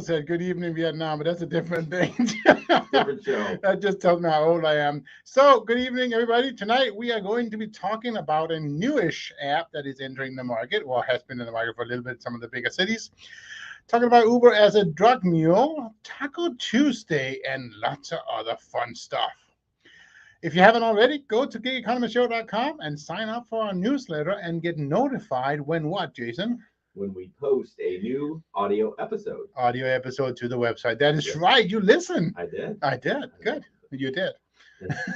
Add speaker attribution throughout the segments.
Speaker 1: almost said good evening, Vietnam, but that's a different thing.
Speaker 2: Different show.
Speaker 1: That just tells me how old I am. So, good evening, everybody. Tonight we are going to be talking about a newish app that is entering the market, or has been in the market for a little bit, some of the bigger cities. Talking about Uber as a drug mule, Taco Tuesday, and lots of other fun stuff. If you haven't already, go to gigeconomyshow.com and sign up for our newsletter and get notified when what, Jason?
Speaker 2: When we post a new audio episode.
Speaker 1: Audio episode to the website. That is
Speaker 2: Yes.
Speaker 1: right. You listen.
Speaker 2: I did.
Speaker 1: I did. Good. You did.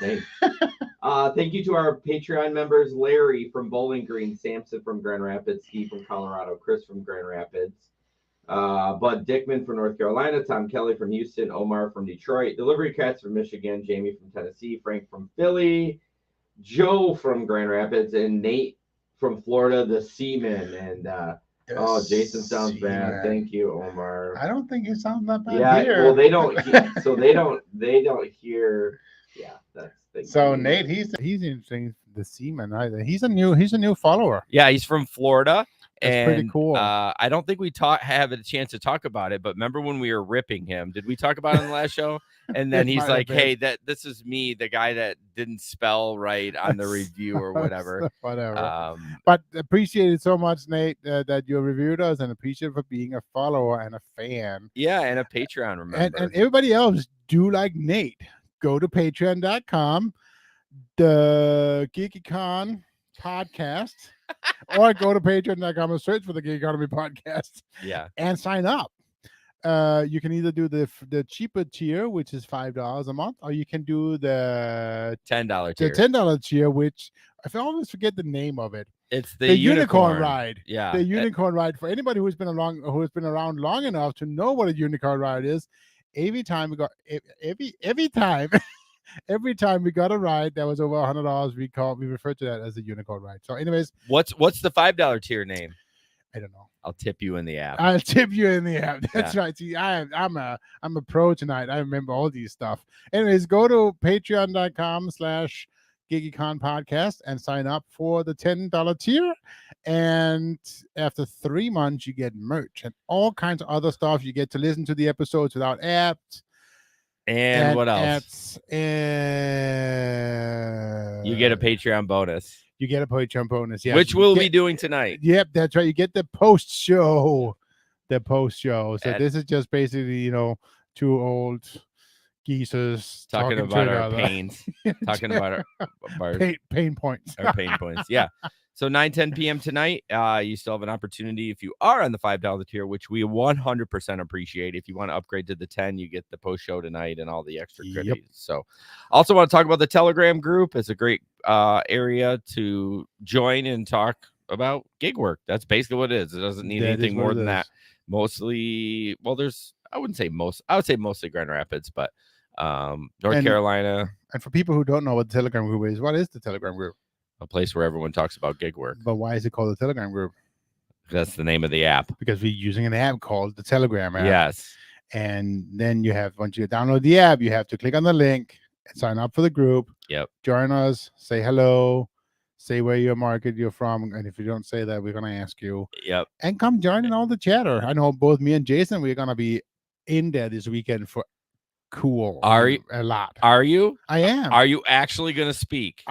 Speaker 2: Thanks. Thank you to our Patreon members, Larry from Bowling Green, Samson from Grand Rapids, Steve from Colorado, Chris from Grand Rapids, Bud Dickman from North Carolina, Tom Kelly from Houston, Omar from Detroit, Delivery Cats from Michigan, Jamie from Tennessee, Frank from Philly, Joe from Grand Rapids, and Nate from Florida, the Seaman. And Jason sounds bad. Thank you, Omar.
Speaker 1: I don't think he sounds that bad.
Speaker 2: Yeah,
Speaker 1: here.
Speaker 2: well, they don't. They don't hear. Yeah, that's.
Speaker 1: So Nate, he's interesting. The Seaman. He's a new follower.
Speaker 3: Yeah, he's from Florida.
Speaker 1: That's pretty cool.
Speaker 3: I don't think we have a chance to talk about it, but remember when we were ripping him? Did we talk about it in the last show? And then he's like, "Hey, this is me, the guy that didn't spell right on the review or whatever."
Speaker 1: Whatever. But appreciate it so much, Nate, that you reviewed us, and appreciate for being a follower and a fan.
Speaker 3: Yeah, and a Patreon. Remember,
Speaker 1: and everybody else do like Nate. Go to patreon.com, the GeekyCon podcast. Or go to patreon.com and search for the Gig Economy podcast.
Speaker 3: Yeah.
Speaker 1: And sign up. You can either do the cheaper tier, which is $5 a month, or you can do the
Speaker 3: $10 tier.
Speaker 1: The $10 tier, which I always forget the name of it.
Speaker 3: It's the
Speaker 1: unicorn ride.
Speaker 3: Yeah.
Speaker 1: The unicorn ride. For anybody who's been around long enough to know what a unicorn ride is, every time we time every time we got a ride that was over $100, we refer to that as a unicorn ride. So, anyways,
Speaker 3: what's the $5 tier name?
Speaker 1: I don't know.
Speaker 3: I'll tip you in the app.
Speaker 1: I'll tip you in the app. That's right. See, I'm a pro tonight. I remember all these stuff. Anyways, go to patreon.com/GigyCon podcast and sign up for the $10 tier. And after 3 months, you get merch and all kinds of other stuff. You get to listen to the episodes without ads.
Speaker 3: And what else?
Speaker 1: You
Speaker 3: get a Patreon bonus.
Speaker 1: You get a Patreon bonus, yeah.
Speaker 3: Which we'll be doing tonight.
Speaker 1: Yep, that's right. You get the post show. So this is just basically, two old geezers
Speaker 3: talking about our pains. Talking about our
Speaker 1: pain points.
Speaker 3: Our pain points. Yeah. So 9-10 p.m. tonight, you still have an opportunity if you are on the $5 tier, which we 100% appreciate. If you want to upgrade to the 10, you get the post show tonight and all the extra goodies. Yep. So also want to talk about the Telegram group. It's a great area to join and talk about gig work. That's basically what it is. It doesn't need anything more than that. Mostly, well, I would say mostly Grand Rapids, but North Carolina.
Speaker 1: And for people who don't know what the Telegram group is, what is the Telegram group?
Speaker 3: A place where everyone talks about gig work.
Speaker 1: But why is it called the Telegram group?
Speaker 3: That's the name of the app.
Speaker 1: Because we're using an app called the Telegram app.
Speaker 3: Yes.
Speaker 1: And then once you download the app, you have to click on the link and sign up for the group.
Speaker 3: Yep.
Speaker 1: Join us, say hello, say where your market you're from. And if you don't say that, we're going to ask you.
Speaker 3: Yep.
Speaker 1: And come join in all the chatter. I know both me and Jason, we're going to be in there this weekend for cool.
Speaker 3: Are you?
Speaker 1: A lot.
Speaker 3: Are you?
Speaker 1: I am.
Speaker 3: Are you actually going to speak?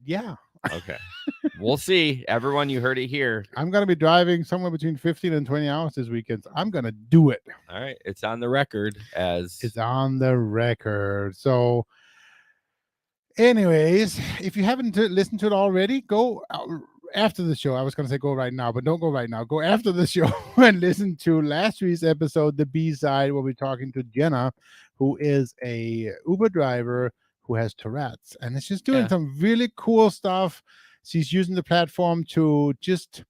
Speaker 1: Yeah.
Speaker 3: Okay. We'll see. Everyone, you heard it here.
Speaker 1: I'm going to be driving somewhere between 15 and 20 hours this weekend. So I'm going to do it.
Speaker 3: All right. It's on the record
Speaker 1: It's on the record. So anyways, if you haven't listened to it already, go after the show. I was going to say go right now, but don't go right now. Go after the show and listen to last week's episode, the B-side, where we're talking to Jenna, who is a Uber driver who has Tourette's, and it's just doing some really cool stuff. She's using the platform to just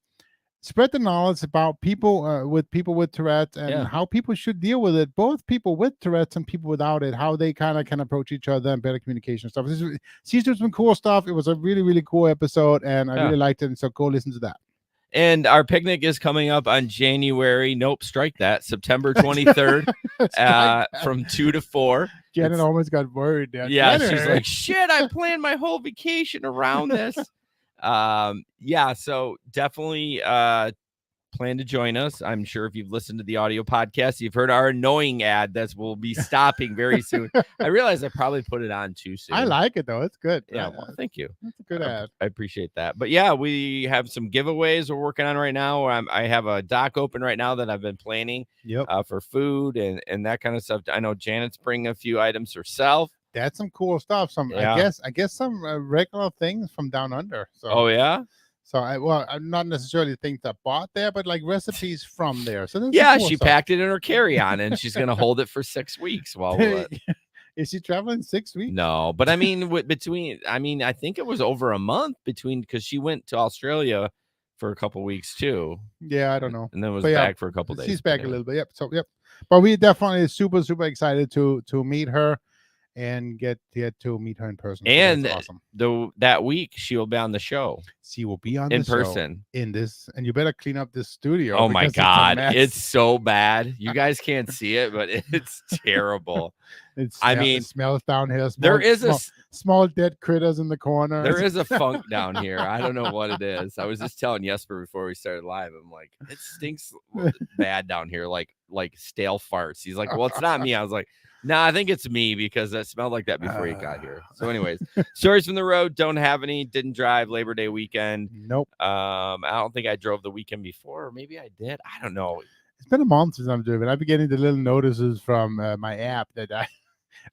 Speaker 1: spread the knowledge about people with Tourette's and how people should deal with it, both people with Tourette's and people without it, how they kind of can approach each other and better communication stuff. She's doing some cool stuff. It was a really, really cool episode, and I really liked it, and so go listen to that.
Speaker 3: And our picnic is coming up on September 23rd from 2 to 4.
Speaker 1: Janet almost got worried. There.
Speaker 3: Yeah, she's like, shit, I planned my whole vacation around this. So definitely plan to join us. I'm sure if you've listened to the audio podcast, you've heard our annoying ad that will be stopping very soon. I realize I probably put it on too soon.
Speaker 1: I like it though. It's good.
Speaker 3: Yeah, well, thank you.
Speaker 1: That's a good ad.
Speaker 3: I appreciate that. But yeah, we have some giveaways we're working on right now. I have a doc open right now that I've been planning for food and that kind of stuff. I know Janet's bringing a few items herself.
Speaker 1: That's some cool stuff. I guess some regular things from down under. So.
Speaker 3: Oh yeah.
Speaker 1: So I'm not necessarily things that bought there, but like recipes from there. So
Speaker 3: cool she stuff. Packed it in her carry-on and she's gonna hold it for 6 weeks while we're
Speaker 1: Is she traveling 6 weeks?
Speaker 3: No, but I mean I think it was over a month because she went to Australia for a couple weeks too.
Speaker 1: Yeah, I don't know.
Speaker 3: And then was back for a couple days.
Speaker 1: She's back a little bit. Yep. So But we definitely super, super excited to meet her and get to meet her in person.
Speaker 3: And
Speaker 1: so awesome.
Speaker 3: That week she will be on the show.
Speaker 1: She will be on
Speaker 3: in person
Speaker 1: in this, and you better clean up this studio.
Speaker 3: Oh my God, it's so bad. You guys can't see it, but it's terrible. It
Speaker 1: smells down here.
Speaker 3: There is
Speaker 1: small dead critters in the corner.
Speaker 3: There is a funk down here. I don't know what it is. I was just telling Jesper before we started live. I'm like, it stinks bad down here, like stale farts. He's like, well, it's not me. I was like, no, I think it's me because it smelled like that before you got here. So anyways, stories from the road. Don't have any. Didn't drive Labor Day weekend.
Speaker 1: Nope.
Speaker 3: I don't think I drove the weekend before. Or maybe I did. I don't know.
Speaker 1: It's been a month since I'm driven. I've been getting the little notices from my app that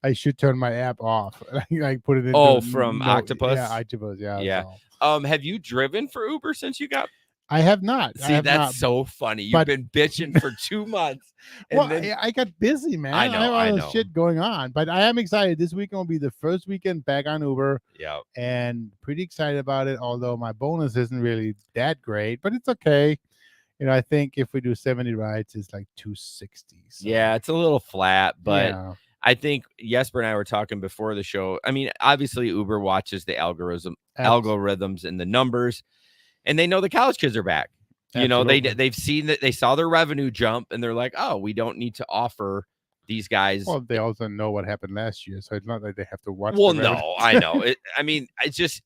Speaker 1: I should turn my app off. I put it in.
Speaker 3: From Octopus?
Speaker 1: Yeah, Octopus. Yeah.
Speaker 3: Yeah. So. Have you driven for Uber since you got?
Speaker 1: I have not.
Speaker 3: See, that's so funny. You've been bitching for 2 months.
Speaker 1: I got busy, man. I have all this shit going on, but I am excited. This weekend will be the first weekend back on Uber.
Speaker 3: Yeah. And
Speaker 1: pretty excited about it, although my bonus isn't really that great, but it's okay. I think if we do 70 rides, it's like 260. So.
Speaker 3: Yeah, it's a little flat, but I think Jesper and I were talking before the show. I mean, obviously Uber watches the algorithms and the numbers. And they know the college kids are back. Absolutely. They've seen that, they saw their revenue jump, and they're like, oh, we don't need to offer these guys.
Speaker 1: Well, they also know what happened last year, so it's not like they have to watch.
Speaker 3: Well, no, I know. It's just,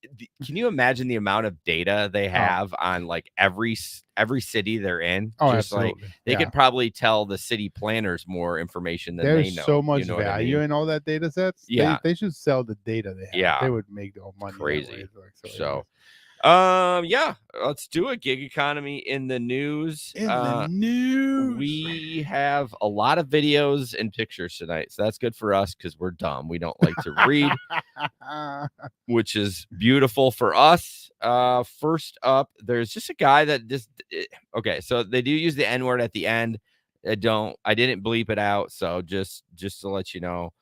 Speaker 3: can you imagine the amount of data they have on like every city they're in?
Speaker 1: Oh,
Speaker 3: just
Speaker 1: absolutely.
Speaker 3: Like they could probably tell the city planners more information than they know.
Speaker 1: There's so much value in all that data sets.
Speaker 3: Yeah,
Speaker 1: they should sell the data they have.
Speaker 3: Yeah,
Speaker 1: they would make their money.
Speaker 3: Crazy. Let's do a gig economy in the news. We have a lot of videos and pictures tonight, so that's good for us because we're dumb. We don't like to read, which is beautiful for us. First up, there's just a guy that so they do use the N-word at the end. I didn't bleep it out, so just to let you know.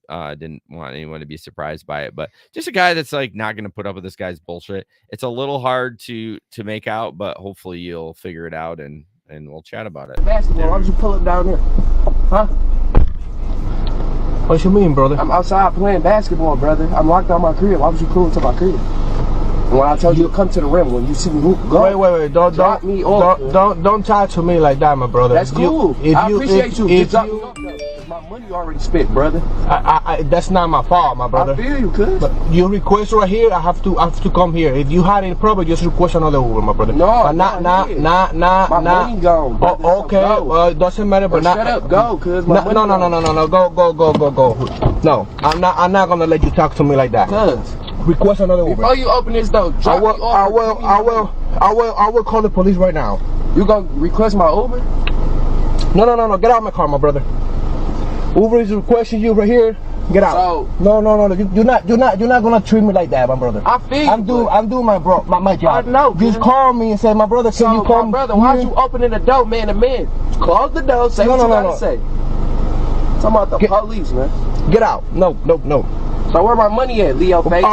Speaker 3: I didn't want anyone to be surprised by it, but just a guy that's like not going to put up with this guy's bullshit. It's a little hard to make out, but hopefully you'll figure it out and we'll chat about it.
Speaker 4: Basketball, why don't you pull it down here? Huh?
Speaker 5: What you mean, brother?
Speaker 4: I'm outside playing basketball, brother. I'm locked out my crib. Why would you pull into my crib? And when I told you to come to the rim, when you see me hoop, go.
Speaker 5: Wait. Don't talk to me like that, my brother.
Speaker 4: That's cool. I appreciate you. My money already spent, brother.
Speaker 5: That's not my fault, my brother.
Speaker 4: I feel you, cuz.
Speaker 5: But you request right here, I have to come here. If you had any problem, just request another Uber, my brother.
Speaker 4: No,
Speaker 5: nah.
Speaker 4: My money gone, brother.
Speaker 5: Oh, okay, it doesn't matter, but
Speaker 4: shut up, go, cuz.
Speaker 5: No, go. No, I'm not gonna let you talk to me like that.
Speaker 4: Cuz.
Speaker 5: Request another Uber.
Speaker 4: Before you open this door,
Speaker 5: I will call the police right now.
Speaker 4: You gonna request my Uber?
Speaker 5: No. Get out of my car, my brother. Uber is requesting you right here. Get out.
Speaker 4: So,
Speaker 5: no. You're not gonna treat me like that, my brother.
Speaker 4: I feel
Speaker 5: I'm doing my job.
Speaker 4: I know.
Speaker 5: Just call me and say, my brother, can you come?
Speaker 4: My brother, why you opening the door, man to man? Close the door. Say what you gotta say. Talking about the police, man.
Speaker 5: Get out. No.
Speaker 4: So where my money at, Leo Face?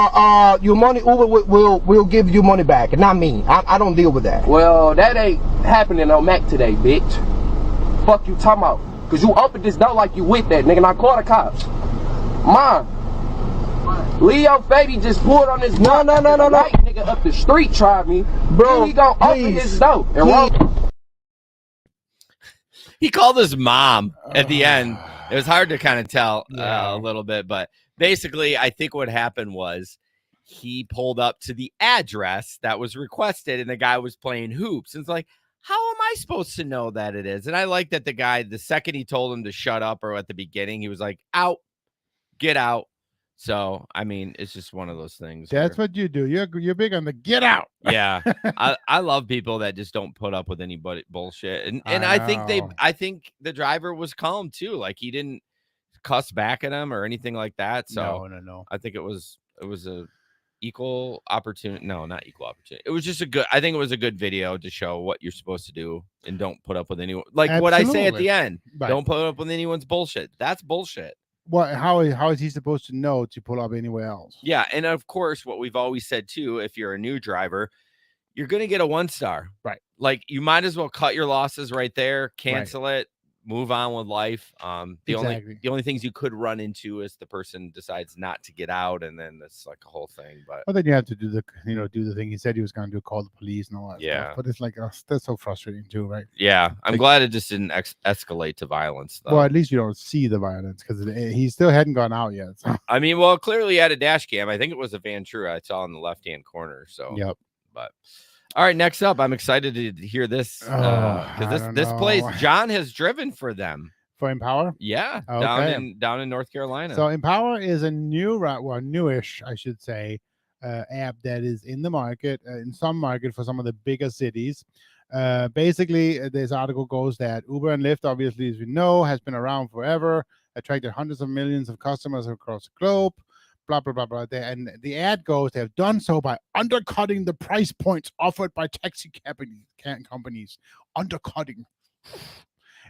Speaker 5: Your money, Uber will give you money back, not me. I don't deal with that.
Speaker 4: Well, that ain't happening on Mac today, bitch. Fuck you talking about? Cause you opened this door like you with that, nigga, and I call the cops. Mom, Leo Fady just pulled on this
Speaker 5: No.
Speaker 4: White nigga up the street tried me.
Speaker 5: Bro,
Speaker 4: he gonna open his door and
Speaker 3: He called his mom at the end. It was hard to kind of tell a little bit, but basically I think what happened was he pulled up to the address that was requested and the guy was playing hoops. And it's like, How am I supposed to know that it is? And I like that the guy, the second he told him to shut up, or at the beginning, he was like, out, get out. So, I mean, it's just one of those things.
Speaker 1: That's
Speaker 3: where,
Speaker 1: what you do. You're big on the get out.
Speaker 3: yeah. I love people that just don't put up with anybody bullshit. And
Speaker 1: I
Speaker 3: I think the driver was calm too. Like he didn't cuss back at him or anything like that. So
Speaker 1: no.
Speaker 3: I think it was a equal opportunity. No, not equal opportunity. It was just I think it was a good video to show what you're supposed to do and don't put up with anyone. Like what I say at the end,
Speaker 1: Right.
Speaker 3: Don't put up with anyone's bullshit. That's bullshit.
Speaker 1: Well, how is he supposed to know to pull up anywhere else?
Speaker 3: Yeah. And of course, what we've always said too, if you're a new driver, you're going to get a 1-star.
Speaker 1: Right.
Speaker 3: Like you might as well cut your losses right there, cancel it, move on with life. The only things you could run into is the person decides not to get out, and then that's like a whole thing. But
Speaker 1: then you have to do the thing he said he was going to do, call the police and all that stuff. But it's like that's so frustrating too, right?
Speaker 3: Yeah, I'm glad it just didn't escalate to violence, though.
Speaker 1: Well, at least you don't see the violence because he still hadn't gone out yet. So.
Speaker 3: I mean, well, clearly he had a dash cam. I think it was a Vantura I saw in the left-hand corner. So
Speaker 1: yep.
Speaker 3: But all right, next up, I'm excited to hear this because this place John has driven for them.
Speaker 1: For Empower?
Speaker 3: Yeah,
Speaker 1: okay.
Speaker 3: down in North Carolina.
Speaker 1: So Empower is a newish, I should say, app that is in the market, in some market for some of the bigger cities. Basically, this article goes that Uber and Lyft, obviously, as we know, has been around forever, attracted hundreds of millions of customers across the globe. Blah, blah, blah, blah. And the ad goes, they have done so by undercutting the price points offered by taxi companies. Undercutting.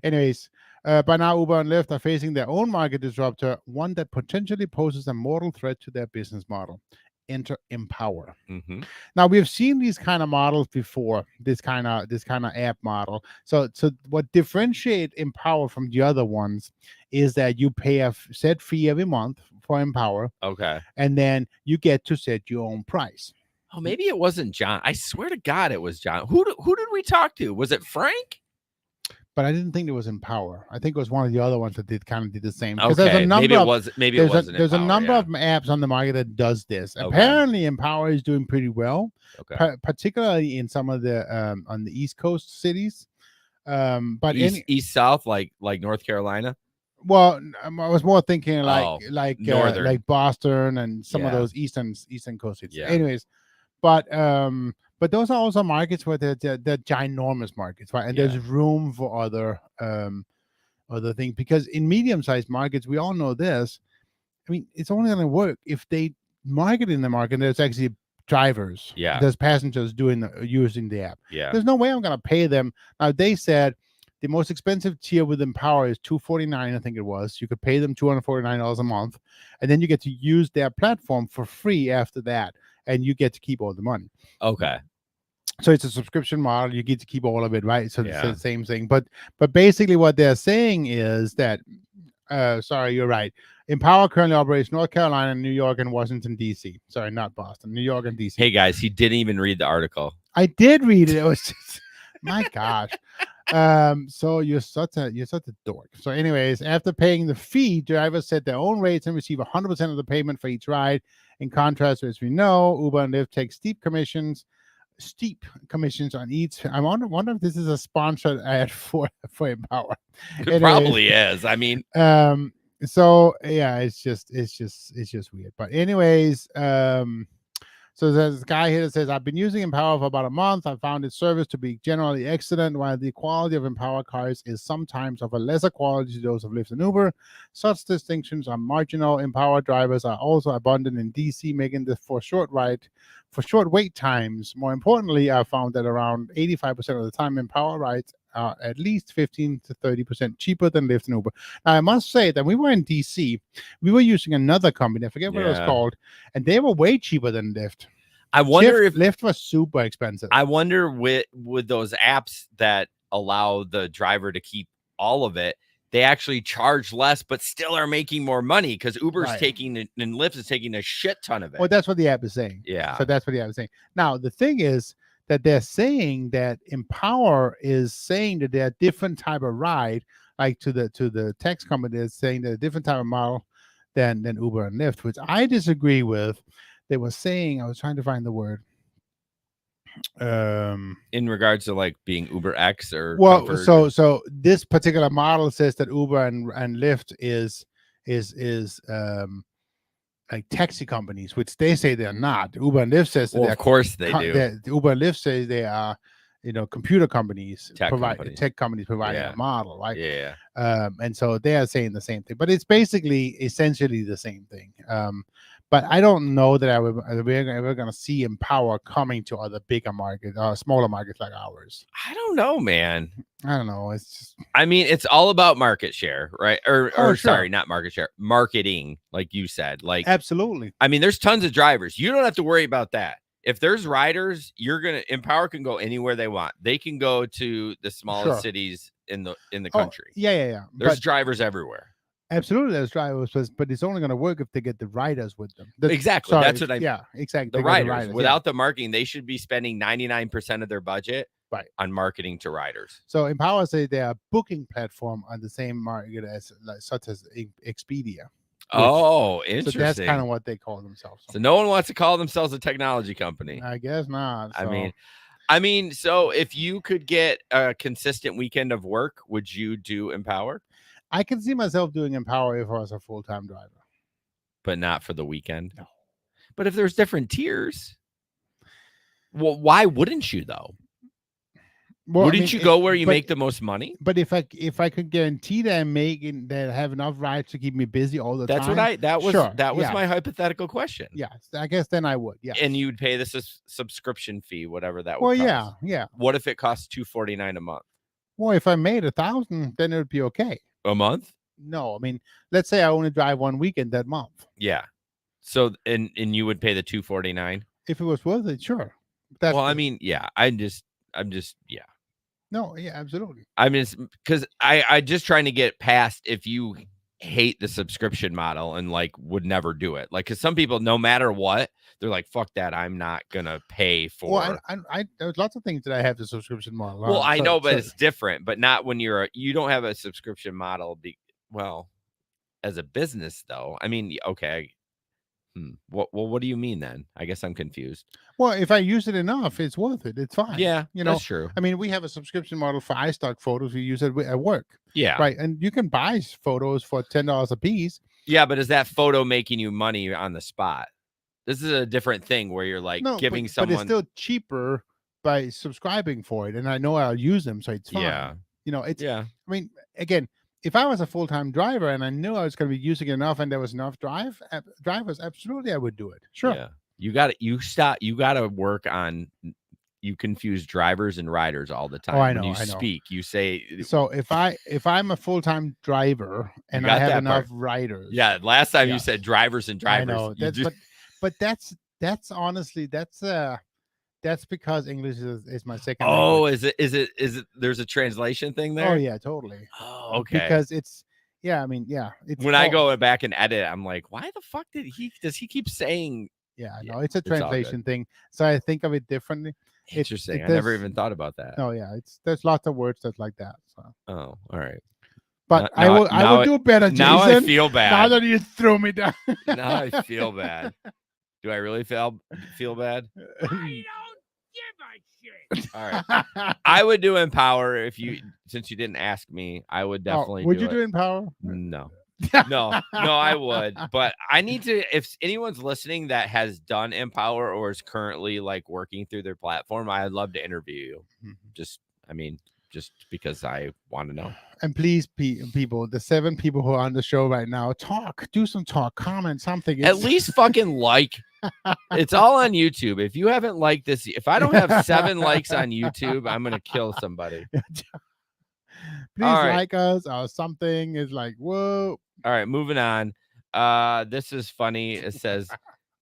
Speaker 1: Anyways, by now, Uber and Lyft are facing their own market disruptor, one that potentially poses a mortal threat to their business model. Enter Empower.
Speaker 3: Mm-hmm.
Speaker 1: Now, we've seen these kind of models before, this kind of app model. So what differentiate Empower from the other ones is that you pay a set fee every month for Empower.
Speaker 3: Okay.
Speaker 1: And then you get to set your own price.
Speaker 3: Oh, maybe it wasn't John. I swear to God it was John. Who did we talk to? Was it Frank?
Speaker 1: But I didn't think it was Empower. I think it was one of the other ones that did the same.
Speaker 3: Okay, maybe it wasn't.
Speaker 1: There's a number of apps on the market that does this. Okay. Apparently, Empower is doing pretty well, particularly in some of the on the East Coast cities. But
Speaker 3: East South, like North Carolina.
Speaker 1: Well, I was more thinking like Boston and some of those eastern coast cities.
Speaker 3: Yeah.
Speaker 1: Anyways, but those are also markets where they're ginormous markets, right? And there's room for other things, because in medium-sized markets, we all know this. I mean, it's only going to work if they market in the market. There's actually drivers.
Speaker 3: Yeah.
Speaker 1: There's passengers using the app.
Speaker 3: Yeah.
Speaker 1: There's no way I'm going to pay them. Now, they said the most expensive tier with Empower is $249, I think it was. You could pay them $249 a month, and then you get to use their platform for free after that, and you get to keep all the money.
Speaker 3: Okay.
Speaker 1: So it's a subscription model. You get to keep all of it, right? So it's the same thing. But basically what they're saying is that, sorry, you're right. Empower currently operates North Carolina, New York, and Washington, D.C. Sorry, not Boston. New York and D.C.
Speaker 3: Hey, guys, he didn't even read the article.
Speaker 1: I did read it. It was just, my gosh. So you're such a dork. So anyways, after paying the fee, drivers set their own rates and receive 100% of the payment for each ride. In contrast, as we know, Uber and Lyft take steep commissions on each. I wonder if this is a sponsored ad for Empower.
Speaker 3: It probably is. I mean,
Speaker 1: so yeah, it's just weird. But anyways, so there's this guy here that says, I've been using Empower for about a month. I found its service to be generally excellent, while the quality of Empower cars is sometimes of a lesser quality to those of Lyft and Uber. Such distinctions are marginal. Empower drivers are also abundant in DC, making this for short wait times. More importantly, I found that around 85% of the time, Empower rides are at least 15 to 30% cheaper than Lyft and Uber. Now, I must say that we were in DC. We were using another company. I forget what it was called. And they were way cheaper than Lyft.
Speaker 3: I wonder if
Speaker 1: Lyft was super expensive.
Speaker 3: I wonder with those apps that allow the driver to keep all of it, they actually charge less, but still are making more money, because Uber's taking and Lyft is taking a shit ton of it.
Speaker 1: Well, that's what the app is saying.
Speaker 3: Yeah.
Speaker 1: So that's what the app is saying. Now, the thing is that they're saying that Empower is saying that they're a different type of ride, like to the tax company is saying they're a different type of model than Uber and Lyft, which I disagree with. They were saying, I was trying to find the word.
Speaker 3: in regards to like being Uber X or
Speaker 1: Well,
Speaker 3: Comfort?
Speaker 1: so this particular model says that Uber and Lyft is like taxi companies, which they say they're not. Uber and Lyft says that
Speaker 3: Well,
Speaker 1: they're
Speaker 3: of course they do.
Speaker 1: Uber and Lyft says they are, computer companies,
Speaker 3: Tech
Speaker 1: tech companies providing
Speaker 3: Yeah.
Speaker 1: a model, right?
Speaker 3: Yeah.
Speaker 1: And so they are saying the same thing, but it's basically essentially the same thing. But I don't know that we're ever going to see Empower coming to other bigger markets, smaller markets like ours.
Speaker 3: I don't know, man.
Speaker 1: I don't know. It's just,
Speaker 3: I mean, it's all about market share, right? Or
Speaker 1: sure.
Speaker 3: sorry, not market share, marketing, like you said. Like,
Speaker 1: absolutely.
Speaker 3: I mean, there's tons of drivers. You don't have to worry about that. If there's riders, Empower can go anywhere they want. They can go to the smallest cities in the country.
Speaker 1: Yeah.
Speaker 3: There's drivers everywhere.
Speaker 1: Absolutely, there's drivers, but it's only going to work if they get the riders with them.
Speaker 3: Exactly. That's what I mean.
Speaker 1: Yeah, exactly.
Speaker 3: The riders. Without the marketing, they should be spending 99% of their budget on marketing to riders.
Speaker 1: So Empower say they are a booking platform on the same market as such as Expedia.
Speaker 3: Oh, interesting.
Speaker 1: So that's kind of what they call themselves.
Speaker 3: So no one wants to call themselves a technology company.
Speaker 1: I guess not. So.
Speaker 3: I mean, so if you could get a consistent weekend of work, would you do Empower?
Speaker 1: I can see myself doing Empower if I was a full-time driver.
Speaker 3: But not for the weekend?
Speaker 1: No.
Speaker 3: But if there's different tiers, well, why wouldn't you, though? Well, wouldn't you go where you make the most money?
Speaker 1: But if I could guarantee that I have enough rides to keep me busy all the time.
Speaker 3: That was my hypothetical question.
Speaker 1: Yeah, I guess then I would. Yeah.
Speaker 3: And you'd pay the subscription fee, whatever that
Speaker 1: would
Speaker 3: cost.
Speaker 1: Well, yeah.
Speaker 3: What if it costs $249 a month?
Speaker 1: Well, if I made 1,000, then it would be okay.
Speaker 3: A month?
Speaker 1: No, I mean, let's say I only drive one weekend that month.
Speaker 3: Yeah. So and you would pay the $249
Speaker 1: if it was worth it, sure.
Speaker 3: I mean, yeah. I'm just yeah.
Speaker 1: No, yeah, absolutely.
Speaker 3: I mean, because I just trying to get past if you hate the subscription model and like would never do it. Like, because some people, no matter what, they're like, fuck that, I'm not gonna pay for.
Speaker 1: Well, I there's lots of things that I have the subscription model.
Speaker 3: Well, I know, but it's different. But not when you don't have a subscription model. Well, as a business though, I mean, okay. What do you mean then? I guess I'm confused.
Speaker 1: Well, if I use it enough, it's worth it. It's fine.
Speaker 3: Yeah, that's true.
Speaker 1: I mean, we have a subscription model for iStock photos. We use it at work.
Speaker 3: Yeah.
Speaker 1: Right. And you can buy photos for $10 a piece.
Speaker 3: Yeah, but is that photo making you money on the spot? This is a different thing where you're like giving someone.
Speaker 1: But it's still cheaper by subscribing for it. And I know I'll use them, so it's fine.
Speaker 3: Yeah.
Speaker 1: I mean, again, if I was a full-time driver and I knew I was going to be using it enough and there was enough drivers, absolutely I would do it. Sure.
Speaker 3: Yeah. You got to work on, you confuse drivers and riders all the time.
Speaker 1: Oh, I know.
Speaker 3: When you speak, you say.
Speaker 1: So if I'm a full-time driver and I have enough riders.
Speaker 3: Yeah. Last time you said drivers and drivers.
Speaker 1: I know. But that's honestly, that's because English is my second language.
Speaker 3: Is it there's a translation thing there?
Speaker 1: Oh yeah, totally.
Speaker 3: Oh, okay.
Speaker 1: Because it's
Speaker 3: when I go back and edit, I'm like, why the fuck does he keep saying?
Speaker 1: Yeah, no, it's a translation thing. So I think of it differently.
Speaker 3: Interesting. I never even thought about that.
Speaker 1: Oh yeah, there's lots of words that's like that. So.
Speaker 3: Oh, all right.
Speaker 1: But I will do better, Jason.
Speaker 3: Now I feel bad.
Speaker 1: Now that you threw me down.
Speaker 3: Now I feel bad. Do I really feel bad?
Speaker 6: I don't give a shit.
Speaker 3: All right. I would do Empower since you didn't ask me. I would definitely.
Speaker 1: Would you do Empower?
Speaker 3: No. No, I would. But I need to. If anyone's listening that has done Empower or is currently like working through their platform, I'd love to interview you. Just because I want to know.
Speaker 1: And please, people, the 7 people who are on the show right now, do some talk, comment something.
Speaker 3: At least fucking like. It's all on YouTube. If you haven't liked this, if I don't have 7 likes on YouTube, I'm gonna kill somebody.
Speaker 1: Please like us or something. Is like, whoa.
Speaker 3: All right, moving on. This is funny. It says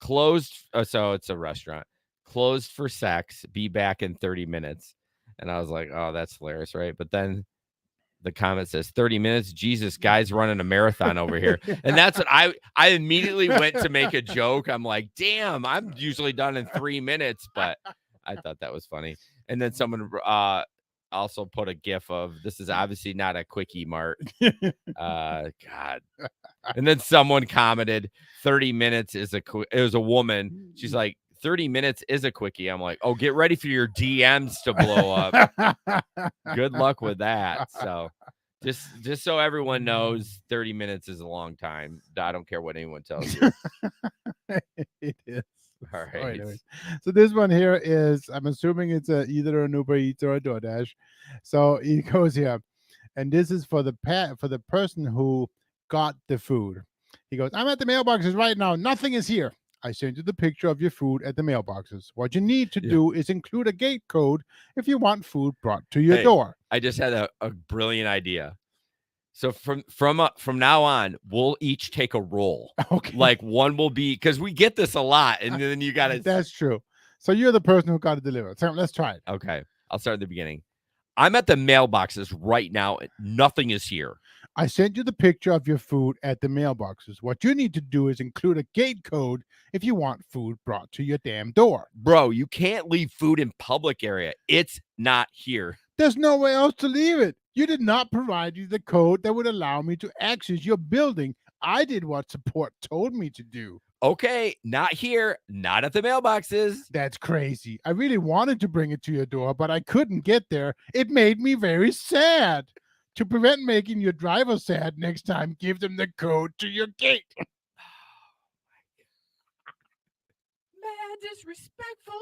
Speaker 3: closed. So it's a restaurant. Closed for sex. Be back in 30 minutes. And I was like, oh, that's hilarious, right? But then the comment says 30 minutes. Jesus, guy's running a marathon over here. And that's what I immediately went to make a joke. I'm like, damn, I'm usually done in 3 minutes, but I thought that was funny. And then someone also put a GIF of, this is obviously not a Quickie Mart. God. And then someone commented 30 minutes it was a woman. She's like, 30 minutes is a quickie. I'm like, oh, get ready for your DMs to blow up. Good luck with that. So just so everyone knows, 30 minutes is a long time. I don't care what anyone tells you.
Speaker 1: It is.
Speaker 3: All right.
Speaker 1: Anyways. So this one here is, I'm assuming it's either an Uber Eats or a DoorDash. So it goes here, and this is for the person who got the food. He goes, I'm at the mailboxes right now. Nothing is here. I sent you the picture of your food at the mailboxes. What you need to do is include a gate code if you want food brought to your door.
Speaker 3: I just had a brilliant idea. So from now on, we'll each take a role.
Speaker 1: Okay.
Speaker 3: Like one will be, because we get this a lot, and then you got to.
Speaker 1: That's true. So you're the person who got it delivered. So let's try it.
Speaker 3: Okay. I'll start at the beginning. I'm at the mailboxes right now. Nothing is here.
Speaker 1: I sent you the picture of your food at the mailboxes. What you need to do is include a gate code if you want food brought to your damn door.
Speaker 3: Bro, you can't leave food in public area. It's not here.
Speaker 1: There's nowhere else to leave it. You did not provide you the code that would allow me to access your building. I did what support told me to do.
Speaker 3: Okay, not here, not at the mailboxes.
Speaker 1: That's crazy. I really wanted to bring it to your door, but I couldn't get there. It made me very sad. To prevent making your driver sad next time, give them the code to your gate.
Speaker 3: Mad disrespectful.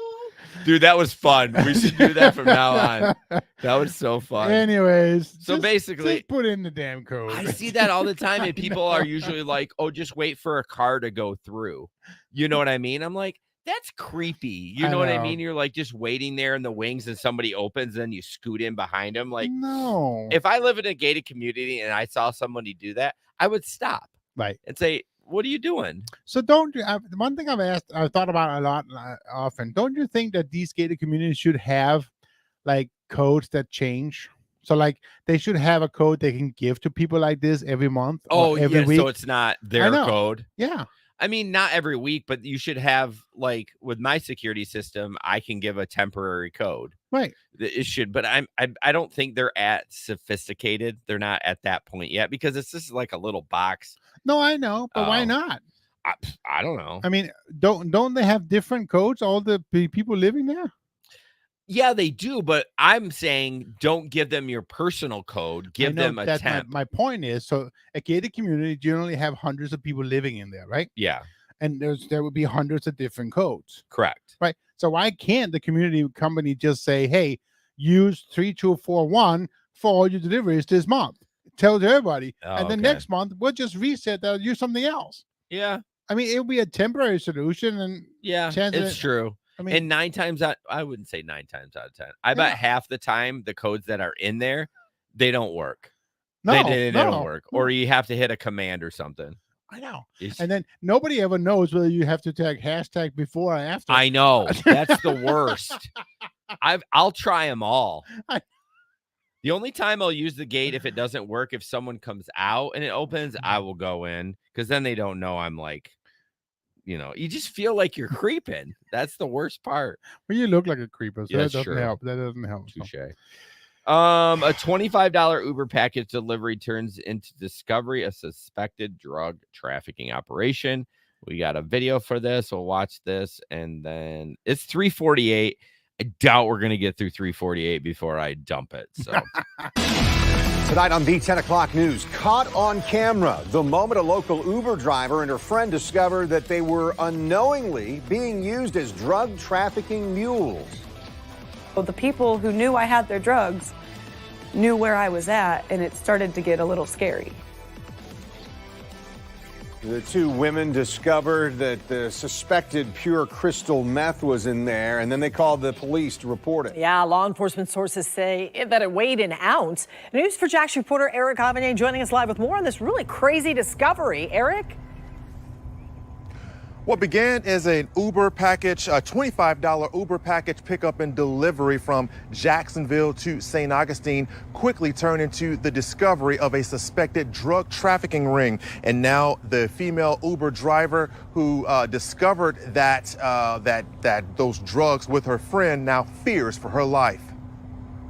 Speaker 3: Dude, that was fun. We should do that from now on. That was so fun.
Speaker 1: Anyways,
Speaker 3: so basically,
Speaker 1: just put in the damn code.
Speaker 3: I see that all the time, and people are usually like, oh, just wait for a car to go through. You know what I mean? I'm like, that's creepy. You know what I mean? You're like just waiting there in the wings and somebody opens, and you scoot in behind them. Like,
Speaker 1: no.
Speaker 3: If I live in a gated community and I saw somebody do that, I would stop.
Speaker 1: Right.
Speaker 3: And say, what are you doing?
Speaker 1: So don't you, one thing I've thought about a lot often, don't you think that these gated communities should have like codes that change? So like they should have a code they can give to people like this every month.
Speaker 3: Oh,
Speaker 1: every week.
Speaker 3: So it's not their code.
Speaker 1: Yeah.
Speaker 3: I mean, not every week, but you should have, like, with my security system, I can give a temporary code.
Speaker 1: Right.
Speaker 3: It should, but I don't think they're at sophisticated. They're not at that point yet, because it's just like a little box.
Speaker 1: No, I know, but why not?
Speaker 3: I don't know.
Speaker 1: I mean, don't they have different codes, all the people living there?
Speaker 3: Yeah, they do, but I'm saying don't give them your personal code. Give them a temp.
Speaker 1: My point is, so a gated community generally have hundreds of people living in there, right?
Speaker 3: Yeah.
Speaker 1: And there would be hundreds of different codes.
Speaker 3: Correct.
Speaker 1: Right. So why can't the community company just say, hey, use 3241 for all your deliveries this month? Tells everybody. And then next month, we'll just reset that, use something else.
Speaker 3: Yeah.
Speaker 1: I mean, it'll be a temporary solution. And
Speaker 3: yeah, it's true. I mean, and 9 times out, I wouldn't say 9 times out of 10. I bet half the time the codes that are in there, they don't work.
Speaker 1: No,
Speaker 3: they don't work. Or you have to hit a command or something.
Speaker 1: I know. And then nobody ever knows whether you have to tag hashtag before or after.
Speaker 3: I know. That's the worst. I'll try them all. The only time I'll use the gate if it doesn't work, if someone comes out and it opens, I will go in, because then they don't know I'm like, you know, you just feel like you're creeping. That's the worst part.
Speaker 1: Well, you look like a creeper, so that doesn't
Speaker 3: true.
Speaker 1: help. That doesn't help.
Speaker 3: Touche. A $25 Uber package delivery turns into discovery a suspected drug trafficking operation. We got a video for this. We'll watch this, and then it's 3:48. I doubt we're gonna get through 3:48 before I dump it. So.
Speaker 7: Tonight on the 10 o'clock news, caught on camera, the moment a local Uber driver and her friend discovered that they were unknowingly being used as drug trafficking mules.
Speaker 8: Well, the people who knew I had their drugs knew where I was at, and it started to get a little scary.
Speaker 7: The two women discovered that the suspected pure crystal meth was in there, and then they called the police to report it.
Speaker 9: Yeah, law enforcement sources say that it weighed an ounce. News4Jax reporter Eric Avanier joining us live with more on this really crazy discovery. Eric?
Speaker 10: What began as an Uber package, a $25 Uber package pickup and delivery from Jacksonville to St. Augustine, quickly turned into the discovery of a suspected drug trafficking ring. And now the female Uber driver who discovered that those drugs with her friend now fears for her life.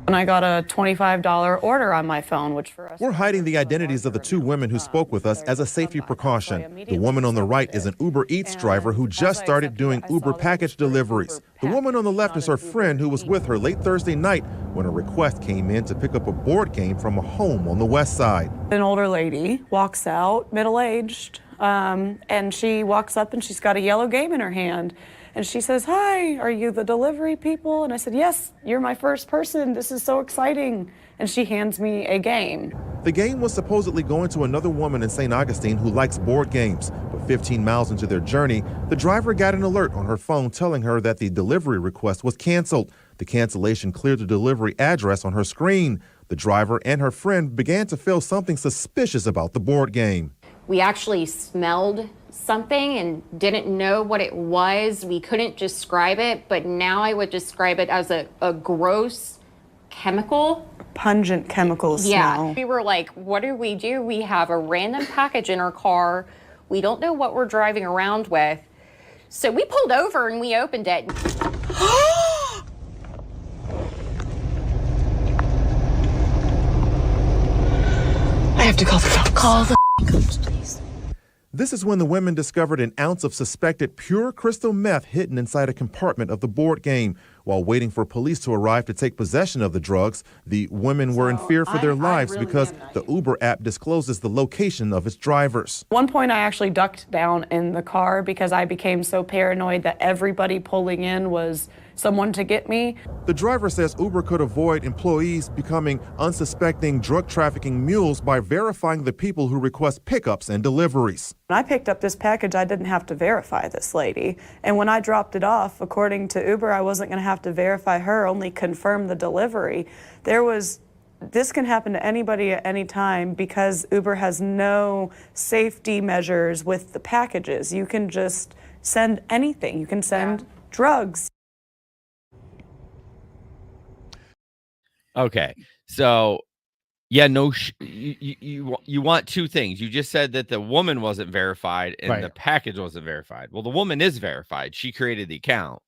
Speaker 8: And I got a $25 order on my phone, which for us...
Speaker 10: We're hiding the identities of the two women who spoke with us as a safety precaution. The woman on the right is an Uber Eats driver who just started doing Uber package deliveries. The woman on the left is her friend who was with her late Thursday night when a request came in to pick up a board game from a home on the west side.
Speaker 8: An older lady walks out, middle-aged, and she walks up and she's got a yellow game in her hand. And she says, "Hi, are you the delivery people?" And I said, "Yes, you're my first person. This is so exciting." And she hands me a game.
Speaker 10: The game was supposedly going to another woman in St. Augustine who likes board games. But 15 miles into their journey, the driver got an alert on her phone telling her that the delivery request was canceled. The cancellation cleared the delivery address on her screen. The driver and her friend began to feel something suspicious about the board game.
Speaker 11: We actually smelled something and didn't know what it was. We couldn't describe it, but now I would describe it as a gross chemical.
Speaker 8: Pungent chemical smell.
Speaker 11: Yeah. We were like, what do? We have a random package in our car. We don't know what we're driving around with. So we pulled over and we opened it.
Speaker 8: I have to call the cops. Call the cops, please.
Speaker 10: This is when the women discovered an ounce of suspected pure crystal meth hidden inside a compartment of the board game. While waiting for police to arrive to take possession of the drugs, the women were in fear for their lives because the Uber app discloses the location of its drivers.
Speaker 8: At one point, I actually ducked down in the car because I became so paranoid that everybody pulling in was someone to get me.
Speaker 10: The driver says Uber could avoid employees becoming unsuspecting drug trafficking mules by verifying the people who request pickups and deliveries.
Speaker 8: When I picked up this package, I didn't have to verify this lady. And when I dropped it off, according to Uber, I wasn't going to have to verify her, only confirm the delivery. This can happen to anybody at any time because Uber has no safety measures with the packages. You can just send anything. You can send drugs.
Speaker 3: Okay, so yeah, no, you want two things. You just said that the woman wasn't verified and the package wasn't verified. Well, the woman is verified. She created the account.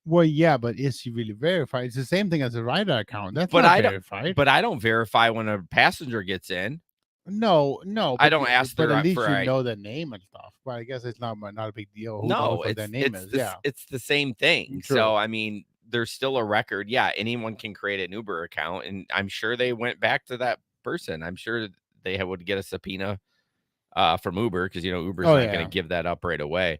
Speaker 1: Well, yeah, but is she really verified? It's the same thing as a rider account. That's not verified.
Speaker 3: But I don't verify when a passenger gets in.
Speaker 1: No.
Speaker 3: I don't ask
Speaker 1: but
Speaker 3: their
Speaker 1: at least you know their name and stuff. But I guess it's not a big deal. Who their name is.
Speaker 3: It's the same thing.
Speaker 1: True.
Speaker 3: So I mean, there's still a record. Yeah, anyone can create an Uber account, and I'm sure they went back to that person. I'm sure they would get a subpoena from Uber because Uber's not going to give that up right away.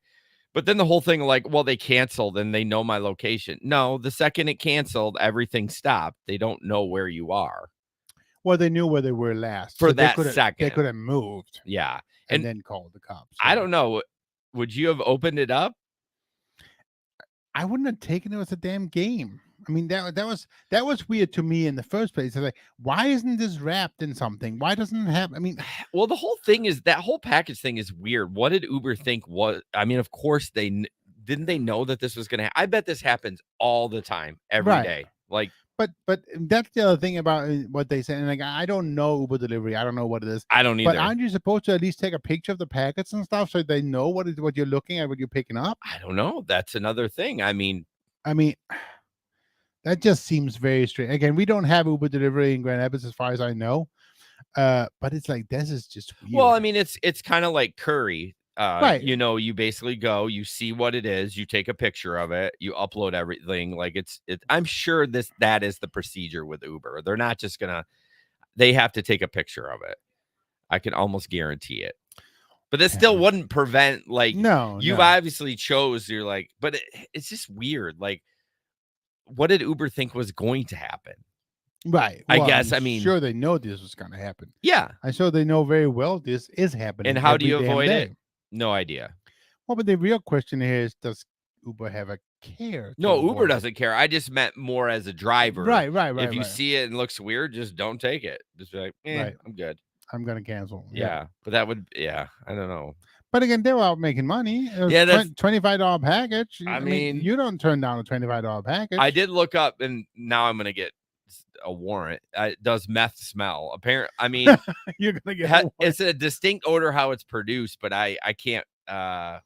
Speaker 3: But then the whole thing, like, well, they canceled and they know my location. No, the second it canceled, everything stopped. They don't know where you are.
Speaker 1: Well, they knew where they were last.
Speaker 3: For that second.
Speaker 1: They could have moved.
Speaker 3: Yeah.
Speaker 1: And then called the cops.
Speaker 3: I don't know. Would you have opened it up?
Speaker 1: I wouldn't have taken it as a damn game. I mean, that was weird to me in the first place. Like, why isn't this wrapped in something? Why doesn't it have? I mean,
Speaker 3: well, the whole thing is that whole package thing is weird. What did Uber think was? I mean, of course didn't they know that this was going to. I bet this happens all the time, every day. Like,
Speaker 1: but that's the other thing about what they say. And like, I don't know Uber delivery. I don't know what it is.
Speaker 3: I don't either.
Speaker 1: But aren't you supposed to at least take a picture of the packets and stuff so they know what you're looking at, what you're picking up?
Speaker 3: I don't know. That's another thing. I mean.
Speaker 1: That just seems very strange. Again, we don't have Uber delivery in Grand Rapids as far as I know. But it's like, this is just weird.
Speaker 3: Well, I mean, it's kind of like Curry.
Speaker 1: Right.
Speaker 3: You basically go, you see what it is, you take a picture of it, you upload everything. Like I'm sure that is the procedure with Uber. They're not just they have to take a picture of it. I can almost guarantee it. But this still wouldn't prevent, like, you've obviously chose, you're like, but it's just weird. Like, what did Uber think was going to happen?
Speaker 1: Right.
Speaker 3: Well, I guess,
Speaker 1: sure they know this was going to happen.
Speaker 3: Yeah.
Speaker 1: I'm sure they know very well this is happening.
Speaker 3: And how do you avoid it? No idea.
Speaker 1: Well, but the real question here is, does Uber have a care?
Speaker 3: No, Uber doesn't care. I just meant more as a driver.
Speaker 1: Right.
Speaker 3: If you see it and looks weird, just don't take it. Just be like, I'm good.
Speaker 1: I'm going to cancel.
Speaker 3: Yeah. But that would, I don't know.
Speaker 1: But again, they were out making money.
Speaker 3: Yeah, that's
Speaker 1: $25 package.
Speaker 3: I mean,
Speaker 1: you don't turn down a $25 package.
Speaker 3: I did look up, and now I'm going to get a warrant. Does meth smell? Apparently, I mean,
Speaker 1: you're going to get
Speaker 3: it's a distinct odor how it's produced, but I can't.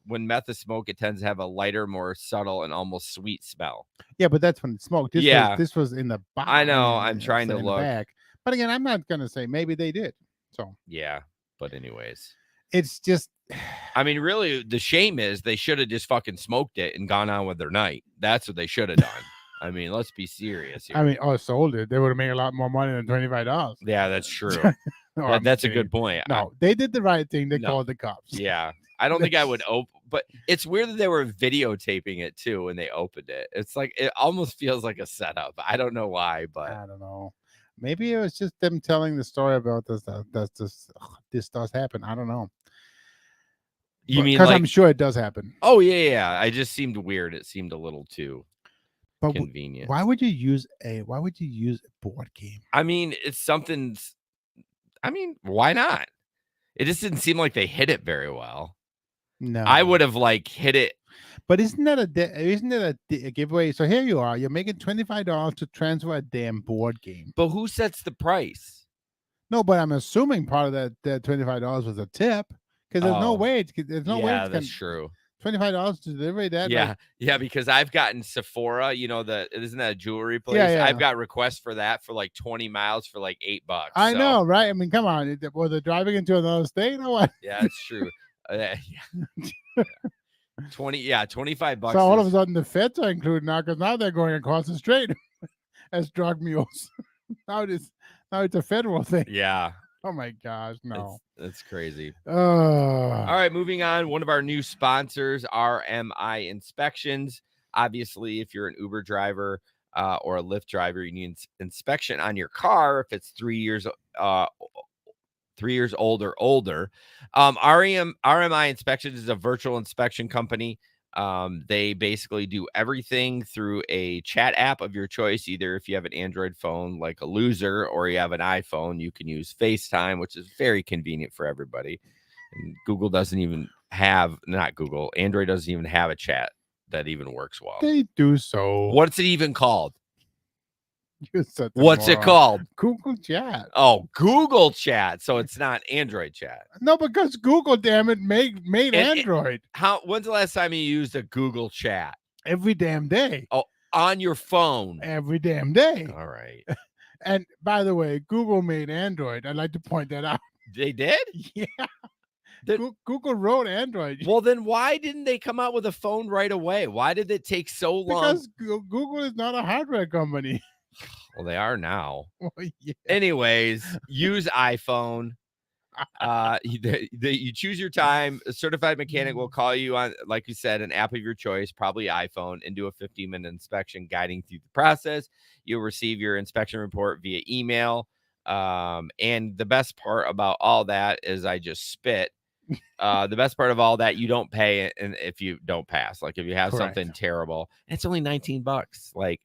Speaker 3: when meth is smoke, it tends to have a lighter, more subtle, and almost sweet smell.
Speaker 1: Yeah, but that's when it's smoked. This was in the bottom.
Speaker 3: I know. I'm trying to look.
Speaker 1: Back. But again, I'm not gonna say maybe they did. So
Speaker 3: yeah, but anyways,
Speaker 1: it's just.
Speaker 3: I mean, really, the shame is they should have just fucking smoked it and gone on with their night. That's what they should have done. I mean, let's be serious here.
Speaker 1: I mean, sold it. They would have made a lot more money than $25.
Speaker 3: Yeah, that's true.
Speaker 1: No,
Speaker 3: that's a good point.
Speaker 1: No, they did the right thing. They called the cops.
Speaker 3: Yeah, I don't think I would open, but it's weird that they were videotaping it too when they opened it. It's like it almost feels like a setup. I don't know why, but
Speaker 1: I don't know. Maybe it was just them telling the story about this. This does happen. I don't know.
Speaker 3: You mean
Speaker 1: because
Speaker 3: like,
Speaker 1: I'm sure it does happen.
Speaker 3: Oh yeah. I just seemed weird. It seemed a little too convenient.
Speaker 1: Why would you use a board game?
Speaker 3: I mean, it's something. I mean, why not? It just didn't seem like they hit it very well.
Speaker 1: No,
Speaker 3: I would have like hit it.
Speaker 1: But isn't that a giveaway? So here you are. You're making $25 to transfer a damn board game.
Speaker 3: But who sets the price?
Speaker 1: No, but I'm assuming part of that $25 was a tip. Because there's no way. There's no way.
Speaker 3: Yeah, that's true.
Speaker 1: $25 to deliver that.
Speaker 3: Yeah, yeah. Because I've gotten Sephora. You know isn't that a jewelry place?
Speaker 1: Yeah.
Speaker 3: I've got requests for that for like 20 miles for like $8.
Speaker 1: I know, right? I mean, come on. Was they driving into another state or what?
Speaker 3: Yeah, it's true. Yeah. 25
Speaker 1: So all of a sudden the feds are included now because now they're going across the strait as drug mules. now it's a federal thing.
Speaker 3: Yeah.
Speaker 1: Oh my gosh, no.
Speaker 3: That's crazy.
Speaker 1: All
Speaker 3: right, moving on. One of our new sponsors, RMI Inspections. Obviously, if you're an Uber driver or a Lyft driver, you need inspection on your car if it's 3 years 3 years old or older. RMI Inspections is a virtual inspection company. They basically do everything through a chat app of your choice. Either if you have an Android phone like a loser or you have an iPhone, you can use FaceTime, which is very convenient for everybody. And Google doesn't even have, not Google, Android doesn't even have a chat that even works well.
Speaker 1: They do so.
Speaker 3: What's it even called?
Speaker 1: What's
Speaker 3: it called?
Speaker 1: Google Chat.
Speaker 3: Oh, Google Chat. So it's not Android Chat.
Speaker 1: No, because Google, damn it, made Android.
Speaker 3: When's the last time you used a Google Chat?
Speaker 1: Every damn day.
Speaker 3: Oh, on your phone.
Speaker 1: Every damn day.
Speaker 3: All right.
Speaker 1: And by the way, Google made Android. I'd like to point that out.
Speaker 3: They did?
Speaker 1: Yeah. Google wrote Android.
Speaker 3: Well, then why didn't they come out with a phone right away? Why did it take so long?
Speaker 1: Because Google is not a hardware company.
Speaker 3: Well, they are now.
Speaker 1: Well, yeah.
Speaker 3: Anyways, use iPhone. You choose your time. A certified mechanic will call you on, like you said, an app of your choice, probably iPhone, and do a 15-minute inspection guiding through the process. You'll receive your inspection report via email. And the best part about all that is I just spit. The best part of all that, you don't pay it, and if you don't pass, like if you have something terrible, it's only $19. Like,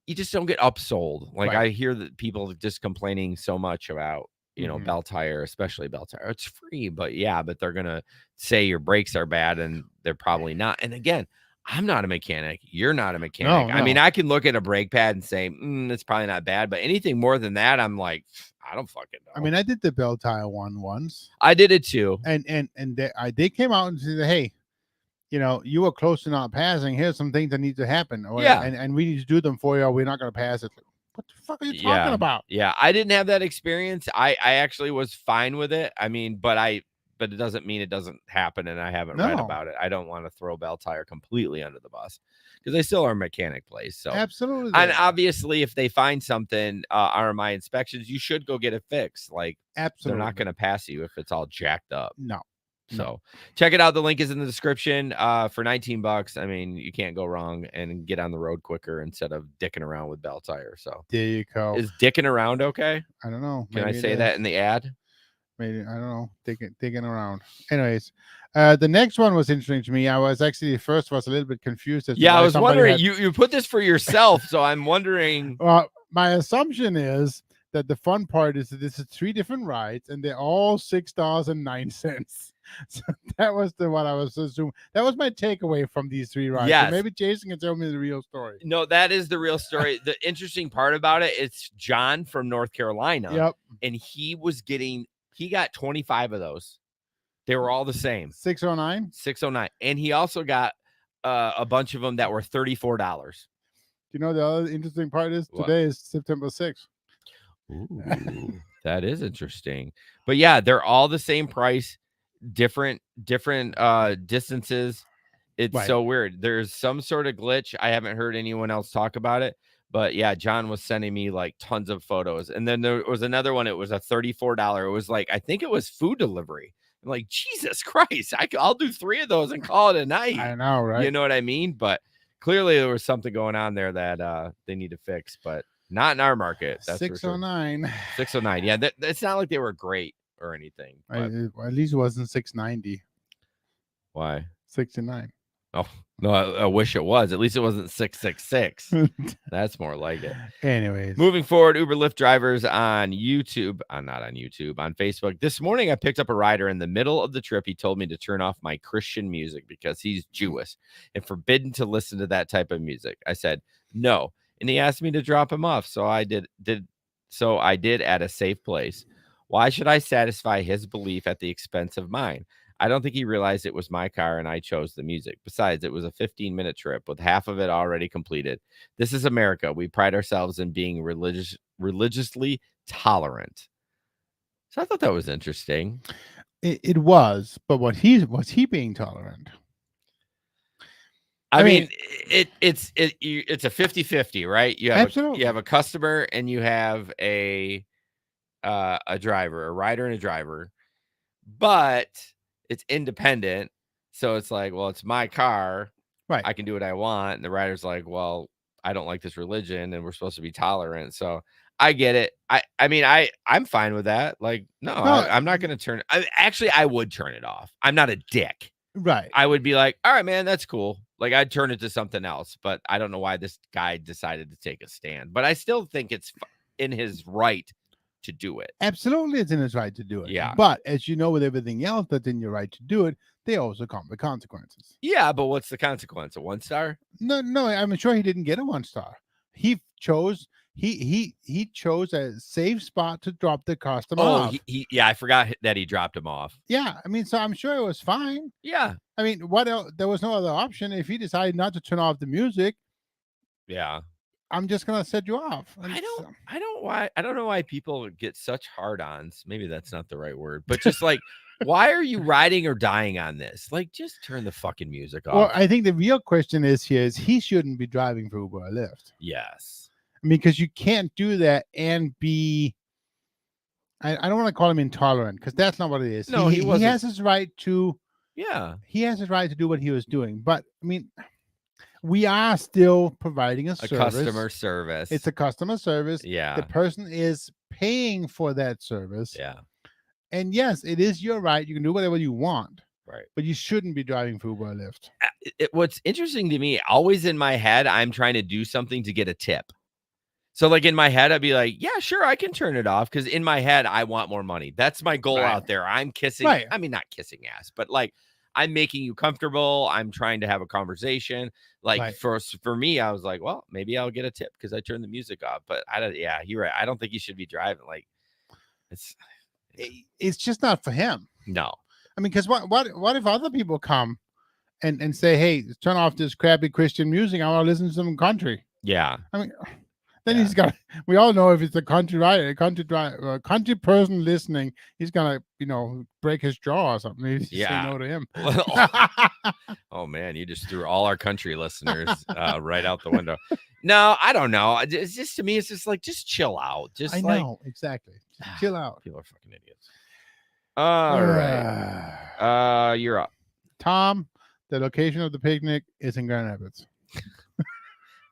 Speaker 3: you just don't get upsold. Like, I hear that people just complaining so much about, you know, Bell Tire, especially Bell Tire. It's free, but they're gonna say your brakes are bad, and they're probably not. And again, I'm not a mechanic. You're not a mechanic.
Speaker 1: No.
Speaker 3: I mean, I can look at a brake pad and say, it's probably not bad, but anything more than that, I'm like, I don't fucking know.
Speaker 1: I mean, I did the Bell Tire one once.
Speaker 3: I did it too.
Speaker 1: And they came out and said, hey, you know, you were close to not passing. Here's some things that need to happen. And we need to do them for you, or we're not going to pass it. What the fuck are you talking about?
Speaker 3: Yeah, I didn't have that experience. I actually was fine with it. I mean, but it doesn't mean it doesn't happen, and I haven't read about it. I don't want to throw Bell Tire completely under the bus because they still are a mechanic place. So
Speaker 1: absolutely.
Speaker 3: And obviously, if they find something, RMI Inspections, you should go get it fixed. Like,
Speaker 1: absolutely,
Speaker 3: they're not going to pass you if it's all jacked up.
Speaker 1: No.
Speaker 3: So check it out. The link is in the description. For $19. I mean, you can't go wrong, and get on the road quicker instead of dicking around with Bell Tire. So
Speaker 1: there you go.
Speaker 3: Is dicking around okay?
Speaker 1: I don't know.
Speaker 3: Can I say that in the ad?
Speaker 1: Maybe, I don't know. Digging around. Anyways, the next one was interesting to me. I was actually was a little bit confused.
Speaker 3: I was wondering. You put this for yourself, so I'm wondering.
Speaker 1: My assumption is that the fun part is that this is 3 different rides, and they're all $6.09. So that was what I was assuming. That was my takeaway from these 3 rides.
Speaker 3: Yes.
Speaker 1: So maybe Jason can tell me the real story.
Speaker 3: No, that is the real story. The interesting part about it, it's John from North Carolina.
Speaker 1: Yep.
Speaker 3: And he got 25 of those. They were all the same.
Speaker 1: 609.
Speaker 3: 609. And he also got a bunch of them that were $34.
Speaker 1: Do you know the other interesting part is
Speaker 3: What?
Speaker 1: today is September 6th.
Speaker 3: Ooh, that is interesting. But yeah, they're all the same price, different distances. It's
Speaker 1: Right.
Speaker 3: so weird. There's some sort of glitch. I haven't heard anyone else talk about it. But yeah, John was sending me like tons of photos. And then there was another one. It was a $34. It was like, I think it was food delivery. I'm like, Jesus Christ, I'll do 3 of those and call it a night.
Speaker 1: I know, right?
Speaker 3: You know what I mean? But clearly there was something going on there that they need to fix, but not in our market. That's
Speaker 1: 609.
Speaker 3: for sure. 609. Yeah, it's not like they were great or anything. But
Speaker 1: At least it wasn't 690.
Speaker 3: why?
Speaker 1: 69.
Speaker 3: Oh, no, I wish it was. At least it wasn't 666. That's more like it.
Speaker 1: Anyways.
Speaker 3: Moving forward, Uber Lyft drivers on YouTube, not on YouTube, on Facebook. This morning, I picked up a rider in the middle of the trip. He told me to turn off my Christian music because he's Jewish and forbidden to listen to that type of music. I said, no. And he asked me to drop him off. So I did at a safe place. Why should I satisfy his belief at the expense of mine? I don't think he realized it was my car and I chose the music. Besides, it was a 15-minute trip with half of it already completed. This is America. We pride ourselves in being religiously tolerant. So I thought that was interesting.
Speaker 1: It was, but was he being tolerant?
Speaker 3: I mean, it's a 50-50, right?
Speaker 1: Absolutely.
Speaker 3: You have a customer and you have a driver, a rider and a driver, but it's independent. So it's like, well, it's my car.
Speaker 1: Right.
Speaker 3: I can do what I want. And the rider's like, well, I don't like this religion and we're supposed to be tolerant. So I get it. I'm fine with that. Like, no. I'm not going to turn. I would turn it off. I'm not a dick.
Speaker 1: Right.
Speaker 3: I would be like, all right, man, that's cool. Like, I'd turn it to something else, but I don't know why this guy decided to take a stand. But I still think it's in his right to do it.
Speaker 1: Absolutely, it's in his right to do it.
Speaker 3: Yeah.
Speaker 1: But as you know, with everything else that's in your right to do it, they also come with consequences.
Speaker 3: Yeah, but what's the consequence? A 1 star?
Speaker 1: No, I'm sure he didn't get a 1 star. He chose a safe spot to drop the customer off.
Speaker 3: I forgot that he dropped him off.
Speaker 1: Yeah, I mean, so I'm sure it was fine.
Speaker 3: Yeah.
Speaker 1: I mean, what else? There was no other option. If he decided not to turn off the music,
Speaker 3: yeah,
Speaker 1: I'm just gonna set you off.
Speaker 3: I don't know why people get such hard-ons. Maybe that's not the right word, but just like, why are you riding or dying on this? Like, just turn the fucking music off.
Speaker 1: Well, I think the real question is he shouldn't be driving for Uber or Lyft.
Speaker 3: Yes.
Speaker 1: I mean, because you can't do that and be. I don't want to call him intolerant because that's not what it is.
Speaker 3: No,
Speaker 1: he has his right to.
Speaker 3: Yeah.
Speaker 1: He has his right to do what he was doing, but I mean, we are still providing a service.
Speaker 3: Customer service.
Speaker 1: It's a customer service.
Speaker 3: Yeah.
Speaker 1: The person is paying for that service.
Speaker 3: Yeah.
Speaker 1: And yes, it is your right. You can do whatever you want.
Speaker 3: Right.
Speaker 1: But you shouldn't be driving for Uber or Lyft.
Speaker 3: What's interesting to me, always in my head, I'm trying to do something to get a tip. So like in my head, I'd be like, yeah, sure, I can turn it off. Because in my head, I want more money. That's my goal out there. I'm kissing.
Speaker 1: Right.
Speaker 3: I mean, not kissing ass, but like I'm making you comfortable. I'm trying to have a conversation. Like for me, I was like, well, maybe I'll get a tip because I turned the music off. But you're right. I don't think you should be driving. Like
Speaker 1: it's just not for him.
Speaker 3: No.
Speaker 1: I mean, because what if other people come and say, hey, turn off this crappy Christian music. I want to listen to some country.
Speaker 3: Yeah.
Speaker 1: I mean, then he's got. We all know if it's a country country person listening, he's gonna break his jaw or something. He's say no to him.
Speaker 3: Oh man, you just threw all our country listeners right out the window. No, I don't know. It's just to me, it's just like just chill out.
Speaker 1: I know exactly. Just chill out.
Speaker 3: People are fucking idiots. All right, you're up,
Speaker 1: Tom. The location of the picnic is in Grand Rapids.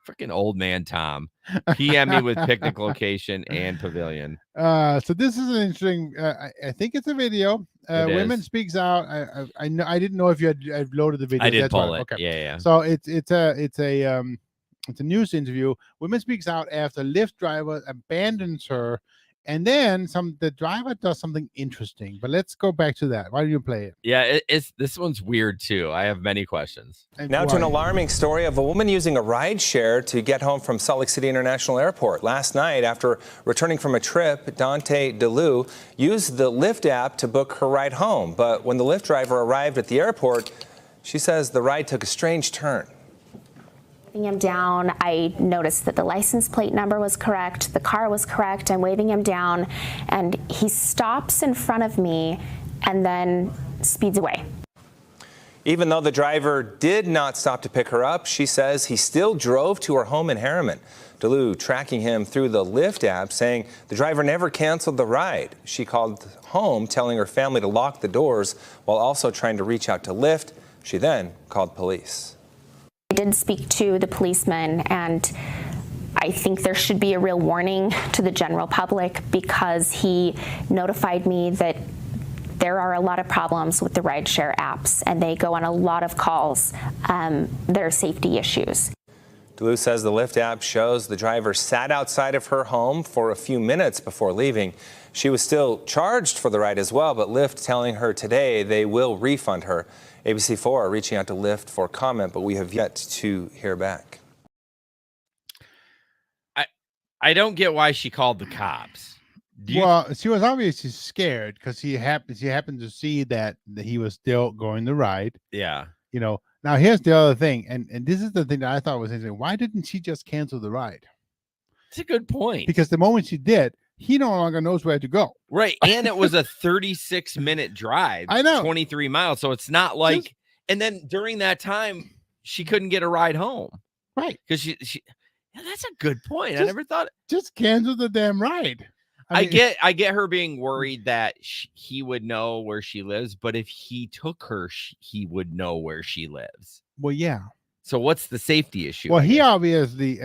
Speaker 3: Freaking old man Tom. PM me with picnic location and pavilion.
Speaker 1: So this is an interesting. I think it's a video. Women Speaks Out. I know. I didn't know if you had loaded the video.
Speaker 3: I did pull it.
Speaker 1: Okay.
Speaker 3: Yeah.
Speaker 1: So it's a news interview. Women Speaks Out after Lyft driver abandons her And then the driver does something interesting. But let's go back to that. Why do you play it?
Speaker 3: Yeah, this one's weird too. I have many questions.
Speaker 12: Now to an alarming story of a woman using a ride share to get home from Salt Lake City International Airport. Last night, after returning from a trip, Dante DeLu used the Lyft app to book her ride home. But when the Lyft driver arrived at the airport, she says the ride took a strange turn.
Speaker 13: Waving him down, I noticed that the license plate number was correct, the car was correct. I'm waving him down, and he stops in front of me and then speeds away.
Speaker 12: Even though the driver did not stop to pick her up, she says he still drove to her home in Harriman. DeLu tracking him through the Lyft app, saying the driver never canceled the ride. She called home, telling her family to lock the doors while also trying to reach out to Lyft. She then called police.
Speaker 13: I did speak to the policeman, and I think there should be a real warning to the general public, because he notified me that there are a lot of problems with the rideshare apps, and they go on a lot of calls. There are safety issues.
Speaker 12: DeLu says the Lyft app shows the driver sat outside of her home for a few minutes before leaving. She was still charged for the ride as well, but Lyft telling her today they will refund her. ABC4 reaching out to Lyft for comment, but we have yet to hear back.
Speaker 3: I don't get why she called the cops.
Speaker 1: Well, she was obviously scared because she happened to see that he was still going the ride.
Speaker 3: Yeah.
Speaker 1: Now here's the other thing, and this is the thing that I thought was interesting. Why didn't she just cancel the ride?
Speaker 3: It's a good point.
Speaker 1: Because the moment she did, he no longer knows where to go.
Speaker 3: Right. And it was a 36-minute drive.
Speaker 1: I know.
Speaker 3: 23 miles. So it's not like, and then during that time, she couldn't get a ride home.
Speaker 1: Right.
Speaker 3: Because she yeah, that's a good point. I never thought.
Speaker 1: Just cancel the damn ride.
Speaker 3: I get her being worried that he would know where she lives, but if he took her, he would know where she lives.
Speaker 1: Well, yeah.
Speaker 3: So what's the safety issue?
Speaker 1: Well, he obviously,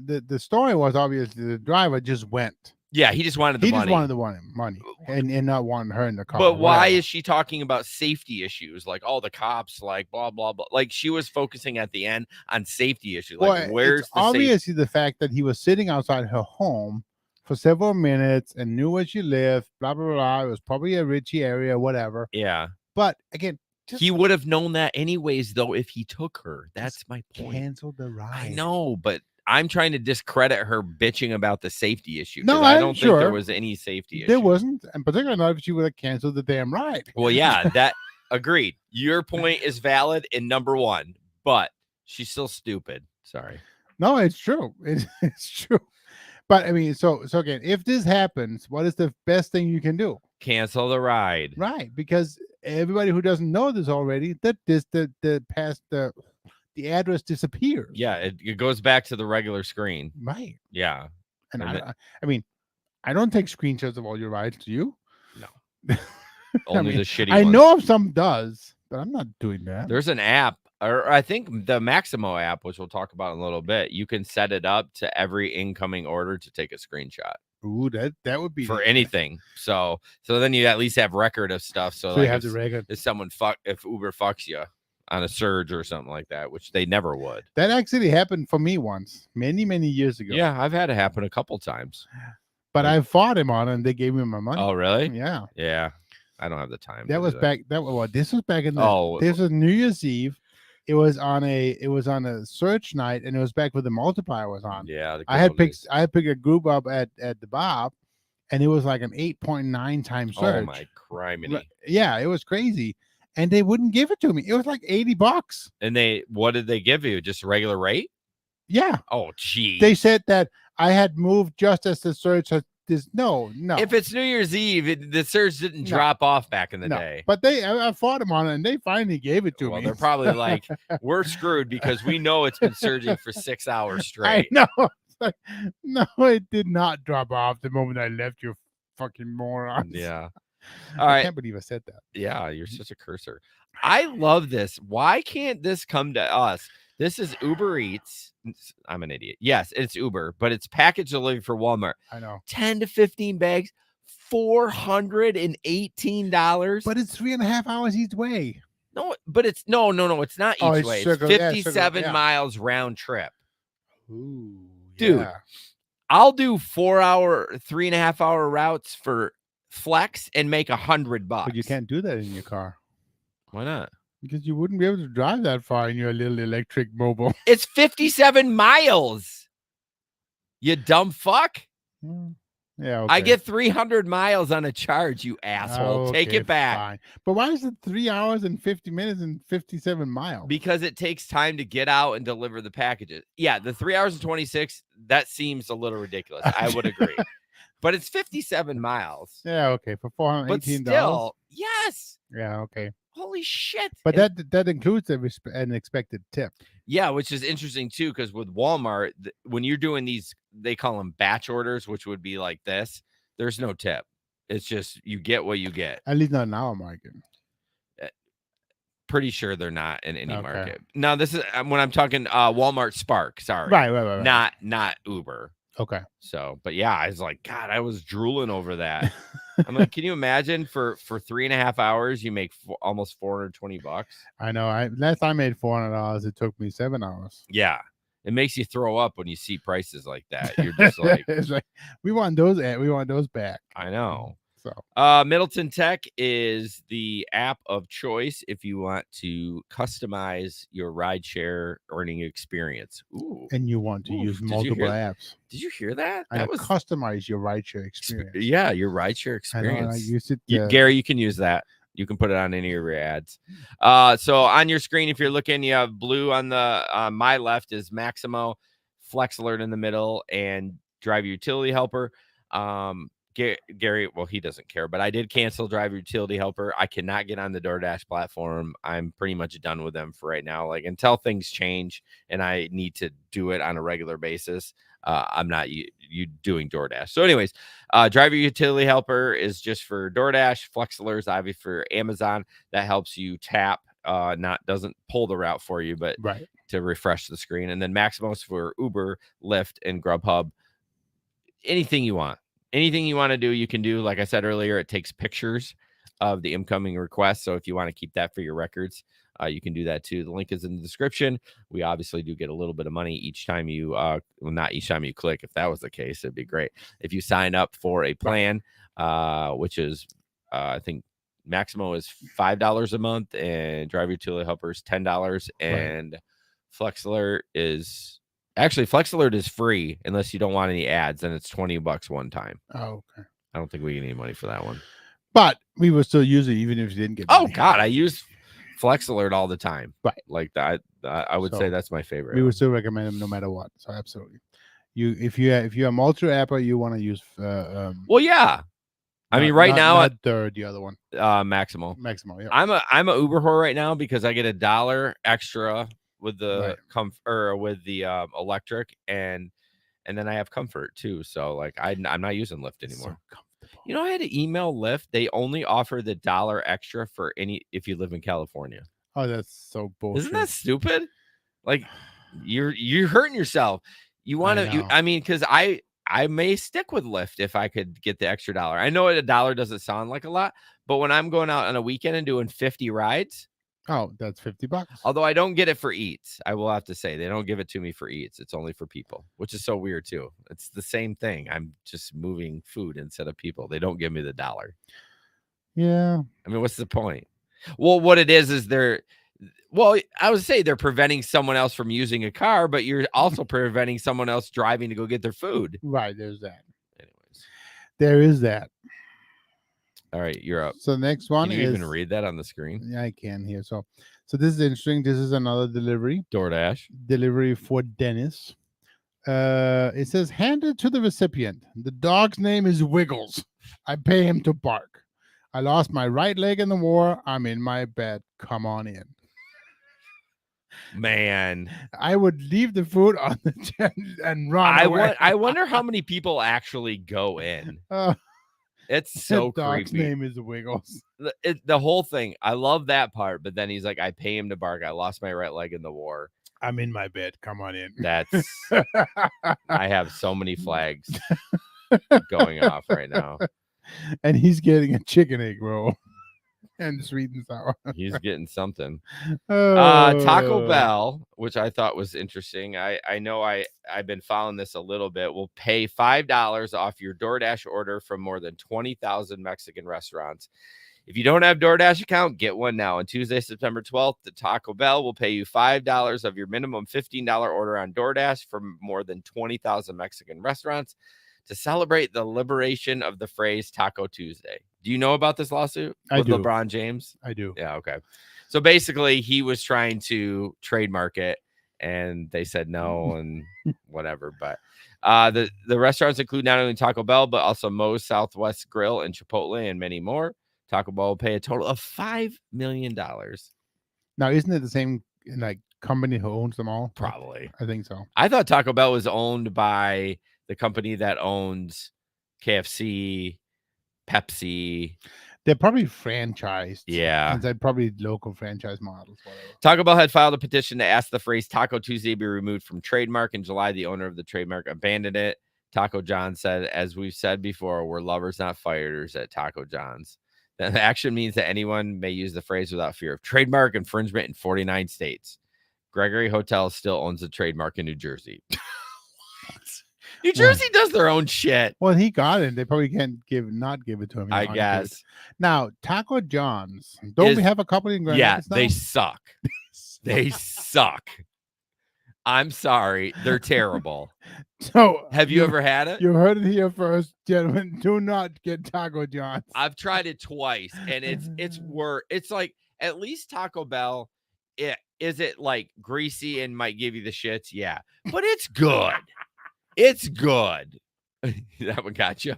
Speaker 1: the story was obviously the driver just went.
Speaker 3: Yeah, he just wanted the money.
Speaker 1: He just wanted the money and not wanting her in the car.
Speaker 3: But why is she talking about safety issues? Like, the cops, like, blah, blah, blah. Like, she was focusing at the end on safety issues. Like, where's the
Speaker 1: obviously the fact that he was sitting outside her home for several minutes and knew where she lived, blah, blah, blah. It was probably a Richie area, whatever.
Speaker 3: Yeah.
Speaker 1: But again,
Speaker 3: he would have known that anyways, though, if he took her. That's my point.
Speaker 1: Cancel the ride.
Speaker 3: I know, but I'm trying to discredit her bitching about the safety issue.
Speaker 1: No,
Speaker 3: I don't think there was any safety issue.
Speaker 1: There wasn't, and particularly not if she would have canceled the damn ride.
Speaker 3: Well, yeah, that agreed. Your point is valid in number one, but she's still stupid. Sorry.
Speaker 1: No, it's true. It's true. But so again, if this happens, what is the best thing you can do?
Speaker 3: Cancel the ride.
Speaker 1: Right, because everybody who doesn't know this already, that the address disappears.
Speaker 3: Yeah, it goes back to the regular screen.
Speaker 1: Right.
Speaker 3: Yeah.
Speaker 1: And I don't take screenshots of all your rides. Do you?
Speaker 3: No. Only the shitty
Speaker 1: I
Speaker 3: ones.
Speaker 1: know if some does, but I'm not doing that.
Speaker 3: There's an app, or I think the Maximo app, which we'll talk about in a little bit. You can set it up to every incoming order to take a screenshot.
Speaker 1: Ooh, that would be
Speaker 3: for anything. So then you at least have record of stuff. So like
Speaker 1: you have the record.
Speaker 3: If Uber fucks you on a surge or something like that, which they never would.
Speaker 1: That actually happened for me once, many years ago.
Speaker 3: Yeah, I've had it happen a couple times.
Speaker 1: But I fought him on it, and they gave me my money.
Speaker 3: Oh, really?
Speaker 1: Yeah.
Speaker 3: Yeah. I don't have the time.
Speaker 1: That was back. This was back in the.
Speaker 3: Oh,
Speaker 1: this was New Year's Eve. It was on a search night, and it was back when the multiplier was on.
Speaker 3: Yeah.
Speaker 1: I had picked a group up at the Bob, and it was like an 8.9 times search.
Speaker 3: Oh my criminy.
Speaker 1: Yeah, it was crazy. And they wouldn't give it to me. It was like $80.
Speaker 3: And what did they give you? Just a regular rate?
Speaker 1: Yeah.
Speaker 3: Oh, gee.
Speaker 1: They said that I had moved just as the search had this. No.
Speaker 3: If it's New Year's Eve, the search didn't drop off back in the day.
Speaker 1: But I fought them on it, and they finally gave it to me.
Speaker 3: Well, they're probably like, we're screwed because we know it's been surging for 6 hours straight.
Speaker 1: I know. It's like, no, it did not drop off the moment I left, you fucking morons.
Speaker 3: Yeah.
Speaker 1: I can't believe I said that.
Speaker 3: Yeah, you're such a cursor. I love this. Why can't this come to us? This is Uber Eats. I'm an idiot. Yes, it's Uber, but it's package delivery for Walmart.
Speaker 1: I know.
Speaker 3: 10 to 15 bags, $418.
Speaker 1: But it's 3.5 hours each way.
Speaker 3: No, but it's no. It's not each way. It's 57
Speaker 1: yeah.
Speaker 3: miles round trip.
Speaker 1: Ooh,
Speaker 3: dude.
Speaker 1: Yeah.
Speaker 3: I'll do 3.5 hour routes for flex and make $100.
Speaker 1: But you can't do that in your car.
Speaker 3: Why not?
Speaker 1: Because you wouldn't be able to drive that far in your little electric mobile.
Speaker 3: It's 57 miles. You dumb fuck.
Speaker 1: Yeah, okay.
Speaker 3: I get 300 miles on a charge, you asshole. Take
Speaker 1: Okay,
Speaker 3: it back.
Speaker 1: fine. But why is it 3 hours and 50 minutes and 57 miles?
Speaker 3: Because it takes time to get out and deliver the packages. Yeah, the 3 hours and 26, that seems a little ridiculous. I would agree. But it's 57 miles.
Speaker 1: Yeah, okay. For $418.
Speaker 3: But still, yes.
Speaker 1: Yeah, okay.
Speaker 3: Holy shit.
Speaker 1: But that includes an expected tip.
Speaker 3: Yeah, which is interesting too, because with Walmart, when you're doing these, they call them batch orders, which would be like this. There's no tip. It's just you get what you get.
Speaker 1: At least not in our market.
Speaker 3: Pretty sure they're not in any market. Now, this is when I'm talking Walmart Spark. Sorry,
Speaker 1: right.
Speaker 3: Not Uber.
Speaker 1: Okay.
Speaker 3: So, but yeah, I was like, God, I was drooling over that. I'm like, can you imagine for 3.5 hours you make almost $420?
Speaker 1: I know. Last I made $400. It took me 7 hours.
Speaker 3: Yeah, it makes you throw up when you see prices like that. You're just like,
Speaker 1: it's like we want those. We want those back.
Speaker 3: I know.
Speaker 1: So,
Speaker 3: Middleton Tech is the app of choice if you want to customize your rideshare earning experience. Ooh.
Speaker 1: And you want to use multiple apps.
Speaker 3: Did you hear that?
Speaker 1: That was customize your rideshare experience.
Speaker 3: Yeah, your rideshare experience.
Speaker 1: I use it.
Speaker 3: Gary, you can use that. You can put it on any of your ads. So on your screen, if you're looking, you have blue on the my left is Maximo, Flex Alert in the middle, and Driver Utility Helper. Gary, well, he doesn't care, but I did cancel Driver Utility Helper. I cannot get on the DoorDash platform. I'm pretty much done with them for right now. Like until things change and I need to do it on a regular basis, I'm not you doing DoorDash. So anyways, Driver Utility Helper is just for DoorDash. Flex Alerts, obviously for Amazon. That helps you tap, doesn't pull the route for you, but to refresh the screen. And then Maximos for Uber, Lyft, and Grubhub. Anything you want. Anything you want to do, you can do. Like I said earlier, it takes pictures of the incoming requests. So if you want to keep that for your records, you can do that too. The link is in the description. We obviously do get a little bit of money each time you, well, not each time you click. If that was the case, it'd be great. If you sign up for a plan, which is, I think Maximo is $5 a month and Driver Utility Helper is $10. And Flex Alert is... Actually, Flex Alert is free unless you don't want any ads, and it's $20 one time.
Speaker 1: Oh, okay.
Speaker 3: I don't think we get any money for that one.
Speaker 1: But we will still use it even if you didn't get
Speaker 3: money. Oh, God, I use Flex Alert all the time.
Speaker 1: Right.
Speaker 3: Like that. I would say that's my favorite.
Speaker 1: We would still recommend them no matter what. So absolutely. If you're a multi-apper, you want to use
Speaker 3: well, yeah. I mean, right now
Speaker 1: the other one.
Speaker 3: Maximo,
Speaker 1: yeah.
Speaker 3: I'm a Uber whore right now because I get $1 extra with the with the electric and then I have comfort too. So like I'm not using Lyft anymore. So you know, I had to email Lyft. They only offer the $1 extra for if you live in California.
Speaker 1: Oh, that's so bullshit.
Speaker 3: Isn't that stupid? Like you're hurting yourself. You want to? I mean, because I may stick with Lyft if I could get the extra $1. I know $1 doesn't sound like a lot, but when I'm going out on a weekend and doing 50 rides.
Speaker 1: Oh, that's $50.
Speaker 3: Although I don't get it for eats. I will have to say they don't give it to me for eats. It's only for people, which is so weird too. It's the same thing. I'm just moving food instead of people. They don't give me the $1.
Speaker 1: Yeah.
Speaker 3: I mean, what's the point? Well, what it is I would say they're preventing someone else from using a car, but you're also preventing someone else driving to go get their food.
Speaker 1: Right. There's that.
Speaker 3: Anyways.
Speaker 1: There is that.
Speaker 3: All right, you're up.
Speaker 1: So the next one
Speaker 3: is... Can you even read that on the screen?
Speaker 1: Yeah, I can here. So this is interesting. This is another delivery.
Speaker 3: DoorDash.
Speaker 1: Delivery for Dennis. It says, handed to the recipient. The dog's name is Wiggles. I pay him to bark. I lost my right leg in the war. I'm in my bed. Come on in.
Speaker 3: Man,
Speaker 1: I would leave the food on the tent and run away.
Speaker 3: I wonder how many people actually go in. It's so
Speaker 1: the dog's
Speaker 3: creepy.
Speaker 1: Name is Wiggles.
Speaker 3: The whole thing. I love that part, but then he's like, I pay him to bark. I lost my right leg in the war.
Speaker 1: I'm in my bed. Come on in.
Speaker 3: That's I have so many flags going off right now.
Speaker 1: And he's getting a chicken egg roll. And sweet and sour.
Speaker 3: He's getting something.
Speaker 1: Oh.
Speaker 3: Taco Bell, which I thought was interesting. I know I've been following this a little bit. Will pay $5 off your DoorDash order from more than 20,000 Mexican restaurants. If you don't have DoorDash account, get one now. On Tuesday, September 12th, the Taco Bell will pay you $5 of your minimum $15 order on DoorDash from more than 20,000 Mexican restaurants to celebrate the liberation of the phrase Taco Tuesday. Do you know about this lawsuit with LeBron James?
Speaker 1: I do.
Speaker 3: Yeah, okay. So basically, he was trying to trademark it, and they said no and whatever. But the restaurants include not only Taco Bell, but also Moe's Southwest Grill and Chipotle and many more. Taco Bell will pay a total of $5 million.
Speaker 1: Now, isn't it the same like company who owns them all?
Speaker 3: Probably.
Speaker 1: I think so.
Speaker 3: I thought Taco Bell was owned by the company that owns KFC, Pepsi.
Speaker 1: They're probably franchised.
Speaker 3: Yeah.
Speaker 1: They're probably local franchise models. Whatever.
Speaker 3: Taco Bell had filed a petition to ask the phrase Taco Tuesday be removed from trademark. In July, the owner of the trademark abandoned it. Taco John said, as we've said before, we're lovers, not fighters at Taco John's. The action means that anyone may use the phrase without fear of trademark infringement in 49 states. Gregory Hotel still owns a trademark in New Jersey. New Jersey does their own shit.
Speaker 1: Well, he got it. They probably can't not give it to him.
Speaker 3: I guess.
Speaker 1: Now, Taco John's. Don't we have a couple in Grand Rapids now?
Speaker 3: They suck. They suck. I'm sorry. They're terrible.
Speaker 1: So,
Speaker 3: have you ever had it?
Speaker 1: You heard it here first, gentlemen. Do not get Taco John's.
Speaker 3: I've tried it twice, and it's worse. It's like at least Taco Bell. Is it like greasy and might give you the shits? Yeah, but it's good. It's good. That one got you.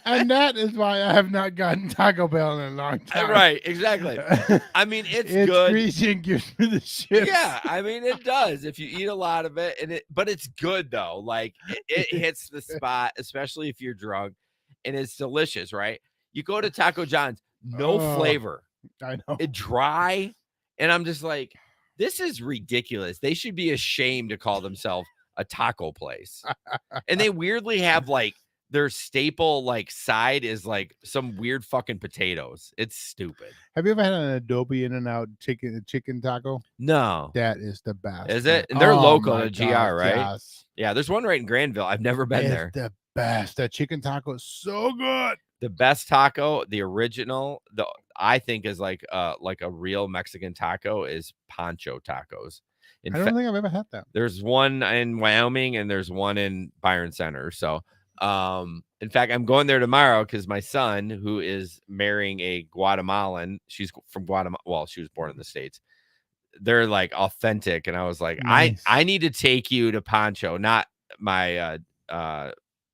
Speaker 1: And that is why I have not gotten Taco Bell in a long time.
Speaker 3: Right, exactly. I mean, it's good.
Speaker 1: Greasy and gives me the shit.
Speaker 3: Yeah, I mean, it does if you eat a lot of it, but it's good though. Like it hits the spot, especially if you're drunk, and it's delicious. Right? You go to Taco John's, no flavor.
Speaker 1: I know.
Speaker 3: It dry, and I'm just like, this is ridiculous. They should be ashamed to call themselves a taco place. And they weirdly have like their staple like side is like some weird fucking potatoes. It's stupid.
Speaker 1: Have you ever had an Adobe In-N-Out chicken taco?
Speaker 3: No.
Speaker 1: That is the best.
Speaker 3: Is it? And they're local to GR,
Speaker 1: God,
Speaker 3: right?
Speaker 1: Yes.
Speaker 3: Yeah, there's one right in Granville. I've never been there.
Speaker 1: The best. That chicken taco is so good.
Speaker 3: The best taco, the original, I think is like a real Mexican taco is Pancho Tacos.
Speaker 1: I don't think I've ever had that.
Speaker 3: There's one in Wyoming and there's one in Byron Center. So, in fact, I'm going there tomorrow because my son, who is marrying a Guatemalan, she's from Guatemala. Well, she was born in the States. They're like authentic, and I was like, nice. I need to take you to Pancho, not my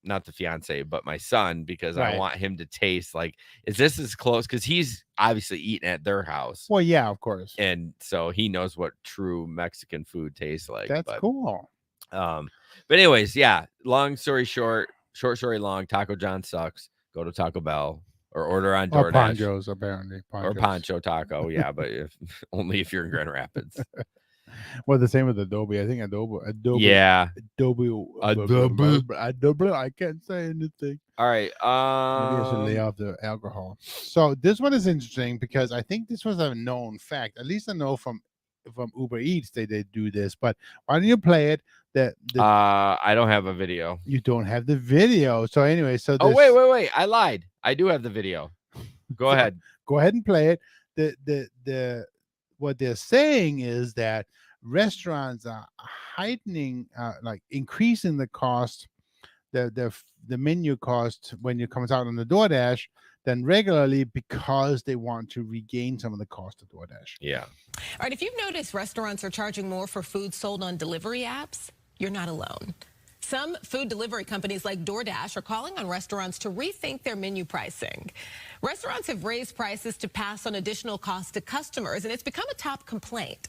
Speaker 3: not the fiance, but my son, because I want him to taste like, is this as close? Because he's obviously eating at their house.
Speaker 1: Well, yeah, of course.
Speaker 3: And so he knows what true Mexican food tastes like.
Speaker 1: That's cool.
Speaker 3: But anyways, yeah, long story short story long, Taco John sucks. Go to Taco Bell or order on DoorDash.
Speaker 1: Or Ponchos, apparently.
Speaker 3: Or Pancho Taco, yeah, but only if you're in Grand Rapids.
Speaker 1: Well, the same with Adobe. I think Adobe.
Speaker 3: Yeah.
Speaker 1: Adobe. I can't say anything.
Speaker 3: All right.
Speaker 1: Maybe I should lay off the alcohol. So this one is interesting because I think this was a known fact. At least I know from Uber Eats they do this. But why don't you play it?
Speaker 3: I don't have a video.
Speaker 1: You don't have the video. So anyway,
Speaker 3: wait. I lied. I do have the video. Go ahead.
Speaker 1: Go ahead and play it. What they're saying is that restaurants are heightening, like increasing the cost, the menu cost when it comes out on the DoorDash than regularly because they want to regain some of the cost of DoorDash.
Speaker 3: Yeah.
Speaker 14: All right. If you've noticed restaurants are charging more for food sold on delivery apps, you're not alone. Some food delivery companies like DoorDash are calling on restaurants to rethink their menu pricing. Restaurants have raised prices to pass on additional costs to customers, and it's become a top complaint.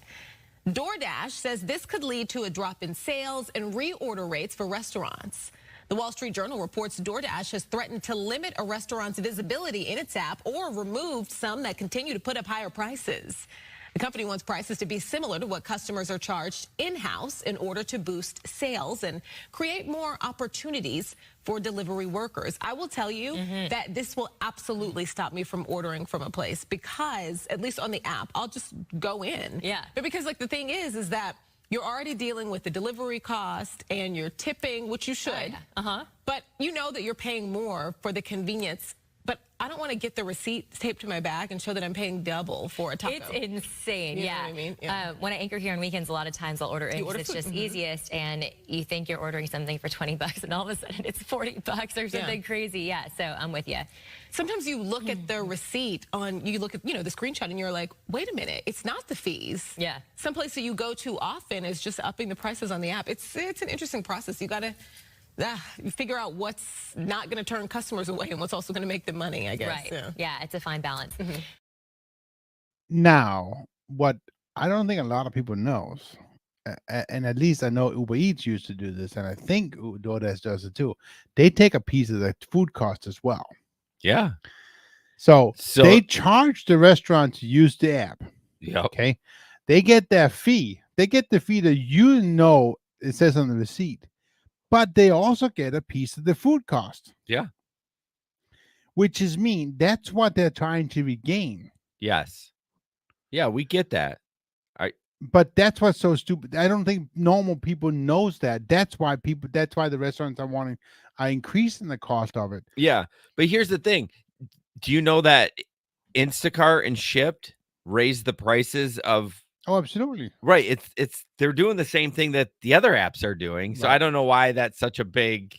Speaker 14: DoorDash says this could lead to a drop in sales and reorder rates for restaurants. The Wall Street Journal reports DoorDash has threatened to limit a restaurant's visibility in its app or removed some that continue to put up higher prices. The company wants prices to be similar to what customers are charged in-house in order to boost sales and create more opportunities for delivery workers. I will tell you that this will absolutely stop me from ordering from a place because, at least on the app, I'll just go in.
Speaker 9: Yeah.
Speaker 14: But because like the thing is that you're already dealing with the delivery cost and you're tipping, which you should. But you know that you're paying more for the convenience. But I don't want to get the receipt taped to my bag and show that I'm paying double for a taco.
Speaker 9: It's insane.
Speaker 14: You know
Speaker 9: yeah.
Speaker 14: what I mean? Yeah.
Speaker 9: When I anchor here on weekends, a lot of times I'll order in because it's just easiest, and you think you're ordering something for $20, and all of a sudden it's $40 or something crazy. Yeah. So I'm with you.
Speaker 14: Sometimes you look at the receipt you look at, the screenshot and you're like, wait a minute, it's not the fees.
Speaker 9: Yeah.
Speaker 14: Some place that you go to often is just upping the prices on the app. It's an interesting process. You got to you figure out what's not going to turn customers away and what's also going to make them money, I guess.
Speaker 9: Right. Yeah, it's a fine balance.
Speaker 1: Now, what I don't think a lot of people knows, and at least I know Uber Eats used to do this, and I think DoorDash does it too. They take a piece of the food cost as well.
Speaker 3: Yeah.
Speaker 1: So they charge the restaurant to use the app.
Speaker 3: Yeah.
Speaker 1: Okay. They get their fee. They get the fee that it says on the receipt. But they also get a piece of the food cost.
Speaker 3: Yeah.
Speaker 1: Which is mean. That's what they're trying to regain.
Speaker 3: Yes. Yeah, we get that.
Speaker 1: But that's what's so stupid. I don't think normal people knows that. That's why the restaurants are increasing the cost of it.
Speaker 3: Yeah. But here's the thing. Do you know that Instacart and Shipt raised the prices of?
Speaker 1: Oh, absolutely.
Speaker 3: Right. They're doing the same thing that the other apps are doing. So I don't know why that's such a big.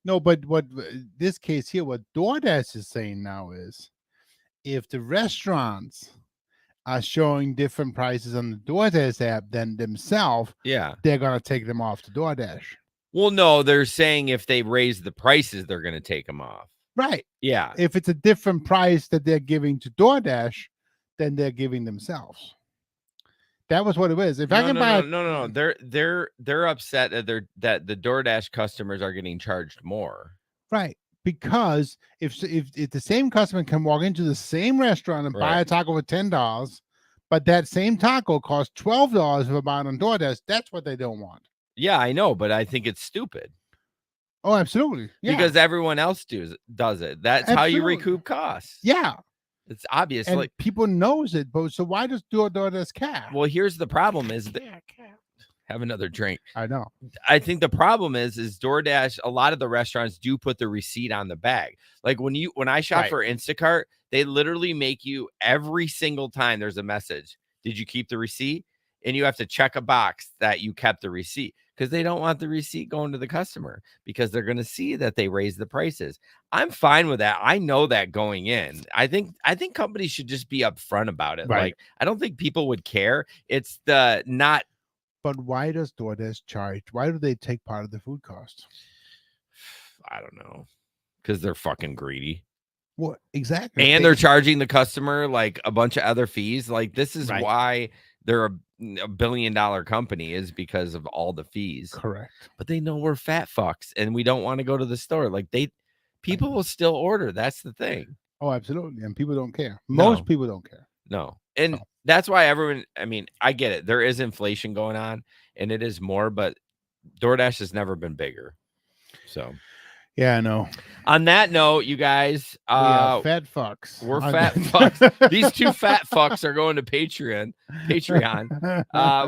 Speaker 1: No, but what this case here, what DoorDash is saying now is, if the restaurants are showing different prices on the DoorDash app than themselves, they're gonna take them off the DoorDash.
Speaker 3: Well, no, they're saying if they raise the prices, they're gonna take them off.
Speaker 1: Right.
Speaker 3: Yeah.
Speaker 1: If it's a different price that they're giving to DoorDash, then they're giving themselves. That was what it was. If I can buy
Speaker 3: no. They're upset that the DoorDash customers are getting charged more.
Speaker 1: Right. Because if the same customer can walk into the same restaurant and buy a taco for $10, but that same taco costs $12 if I buy it on DoorDash, that's what they don't want.
Speaker 3: Yeah, I know, but I think it's stupid.
Speaker 1: Oh, absolutely. Yeah.
Speaker 3: Because everyone else does it. That's how you recoup costs.
Speaker 1: Yeah.
Speaker 3: It's obvious.
Speaker 1: And people knows it, but so why does DoorDash care?
Speaker 3: Well, here's the problem is have another drink.
Speaker 1: I know.
Speaker 3: I think the problem is DoorDash, a lot of the restaurants do put the receipt on the bag. Like when I shop for Instacart, they literally make you every single time there's a message. Did you keep the receipt? And you have to check a box that you kept the receipt because they don't want the receipt going to the customer because they're going to see that they raise the prices. I'm fine with that. I know that going in. I think companies should just be upfront about it.
Speaker 1: Right.
Speaker 3: Like, I don't think people would care. It's the not.
Speaker 1: But why does DoorDash charge? Why do they take part of the food cost?
Speaker 3: I don't know. Because they're fucking greedy.
Speaker 1: What exactly?
Speaker 3: And they're charging the customer like a bunch of other fees. Like this is why they're a $1 billion company, is because of all the fees.
Speaker 1: Correct.
Speaker 3: But they know we're fat fucks and we don't want to go to the store. Like people will still order. That's the thing.
Speaker 1: Oh, absolutely. And people don't care. Most people don't care.
Speaker 3: No. And that's why everyone, I mean, I get it. There is inflation going on and it is more, but DoorDash has never been bigger. So
Speaker 1: yeah, I know.
Speaker 3: On that note, you guys,
Speaker 1: we are fat fucks.
Speaker 3: We're fat fucks. These two fat fucks are going to Patreon.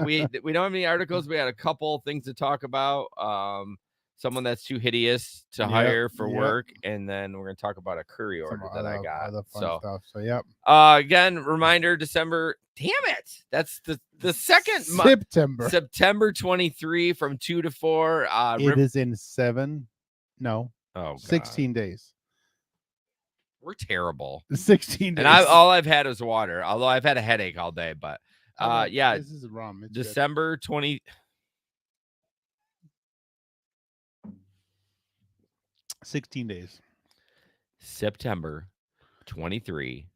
Speaker 3: We don't have any articles. We had a couple things to talk about. Someone that's too hideous to hire for work, and then we're gonna talk about a curry order that I got.
Speaker 1: Stuff. So yep.
Speaker 3: Again, reminder: December. Damn it! That's the second month. September 23 from 2 to 4.
Speaker 1: It is in 7. No.
Speaker 3: Oh,
Speaker 1: 16 days.
Speaker 3: We're terrible.
Speaker 1: 16 days.
Speaker 3: And all I've had is water. Although I've had a headache all day, but yeah.
Speaker 1: This is rum. It's
Speaker 3: December 20.
Speaker 1: 16 days.
Speaker 3: September 23,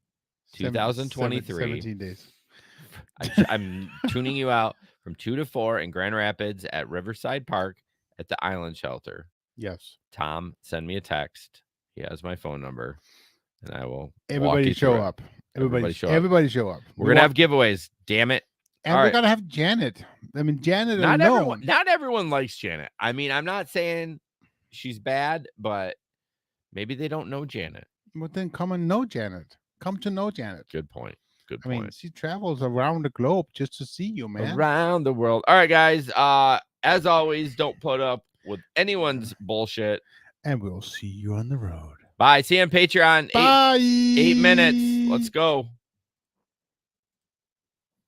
Speaker 3: 2023.
Speaker 1: 17 days.
Speaker 3: I'm tuning you out from 2 to 4 in Grand Rapids at Riverside Park at the Island Shelter.
Speaker 1: Yes.
Speaker 3: Tom, send me a text. He has my phone number. and I will.
Speaker 1: Everybody show up. Everybody show up.
Speaker 3: We're gonna have giveaways. Damn it!
Speaker 1: And we're gonna have Janet. I mean, Janet.
Speaker 3: Not everyone likes Janet. I mean, I'm not saying she's bad, but maybe they don't know Janet.
Speaker 1: Well, then come and know Janet. Come to know Janet.
Speaker 3: Good point. Good
Speaker 1: I
Speaker 3: point.
Speaker 1: mean, she travels around the globe just to see you, man.
Speaker 3: Around the world. All right, guys. As always, don't put up with anyone's bullshit.
Speaker 1: And we'll see you on the road.
Speaker 3: Bye. See you on Patreon.
Speaker 1: Bye.
Speaker 3: 8 minutes. Let's go.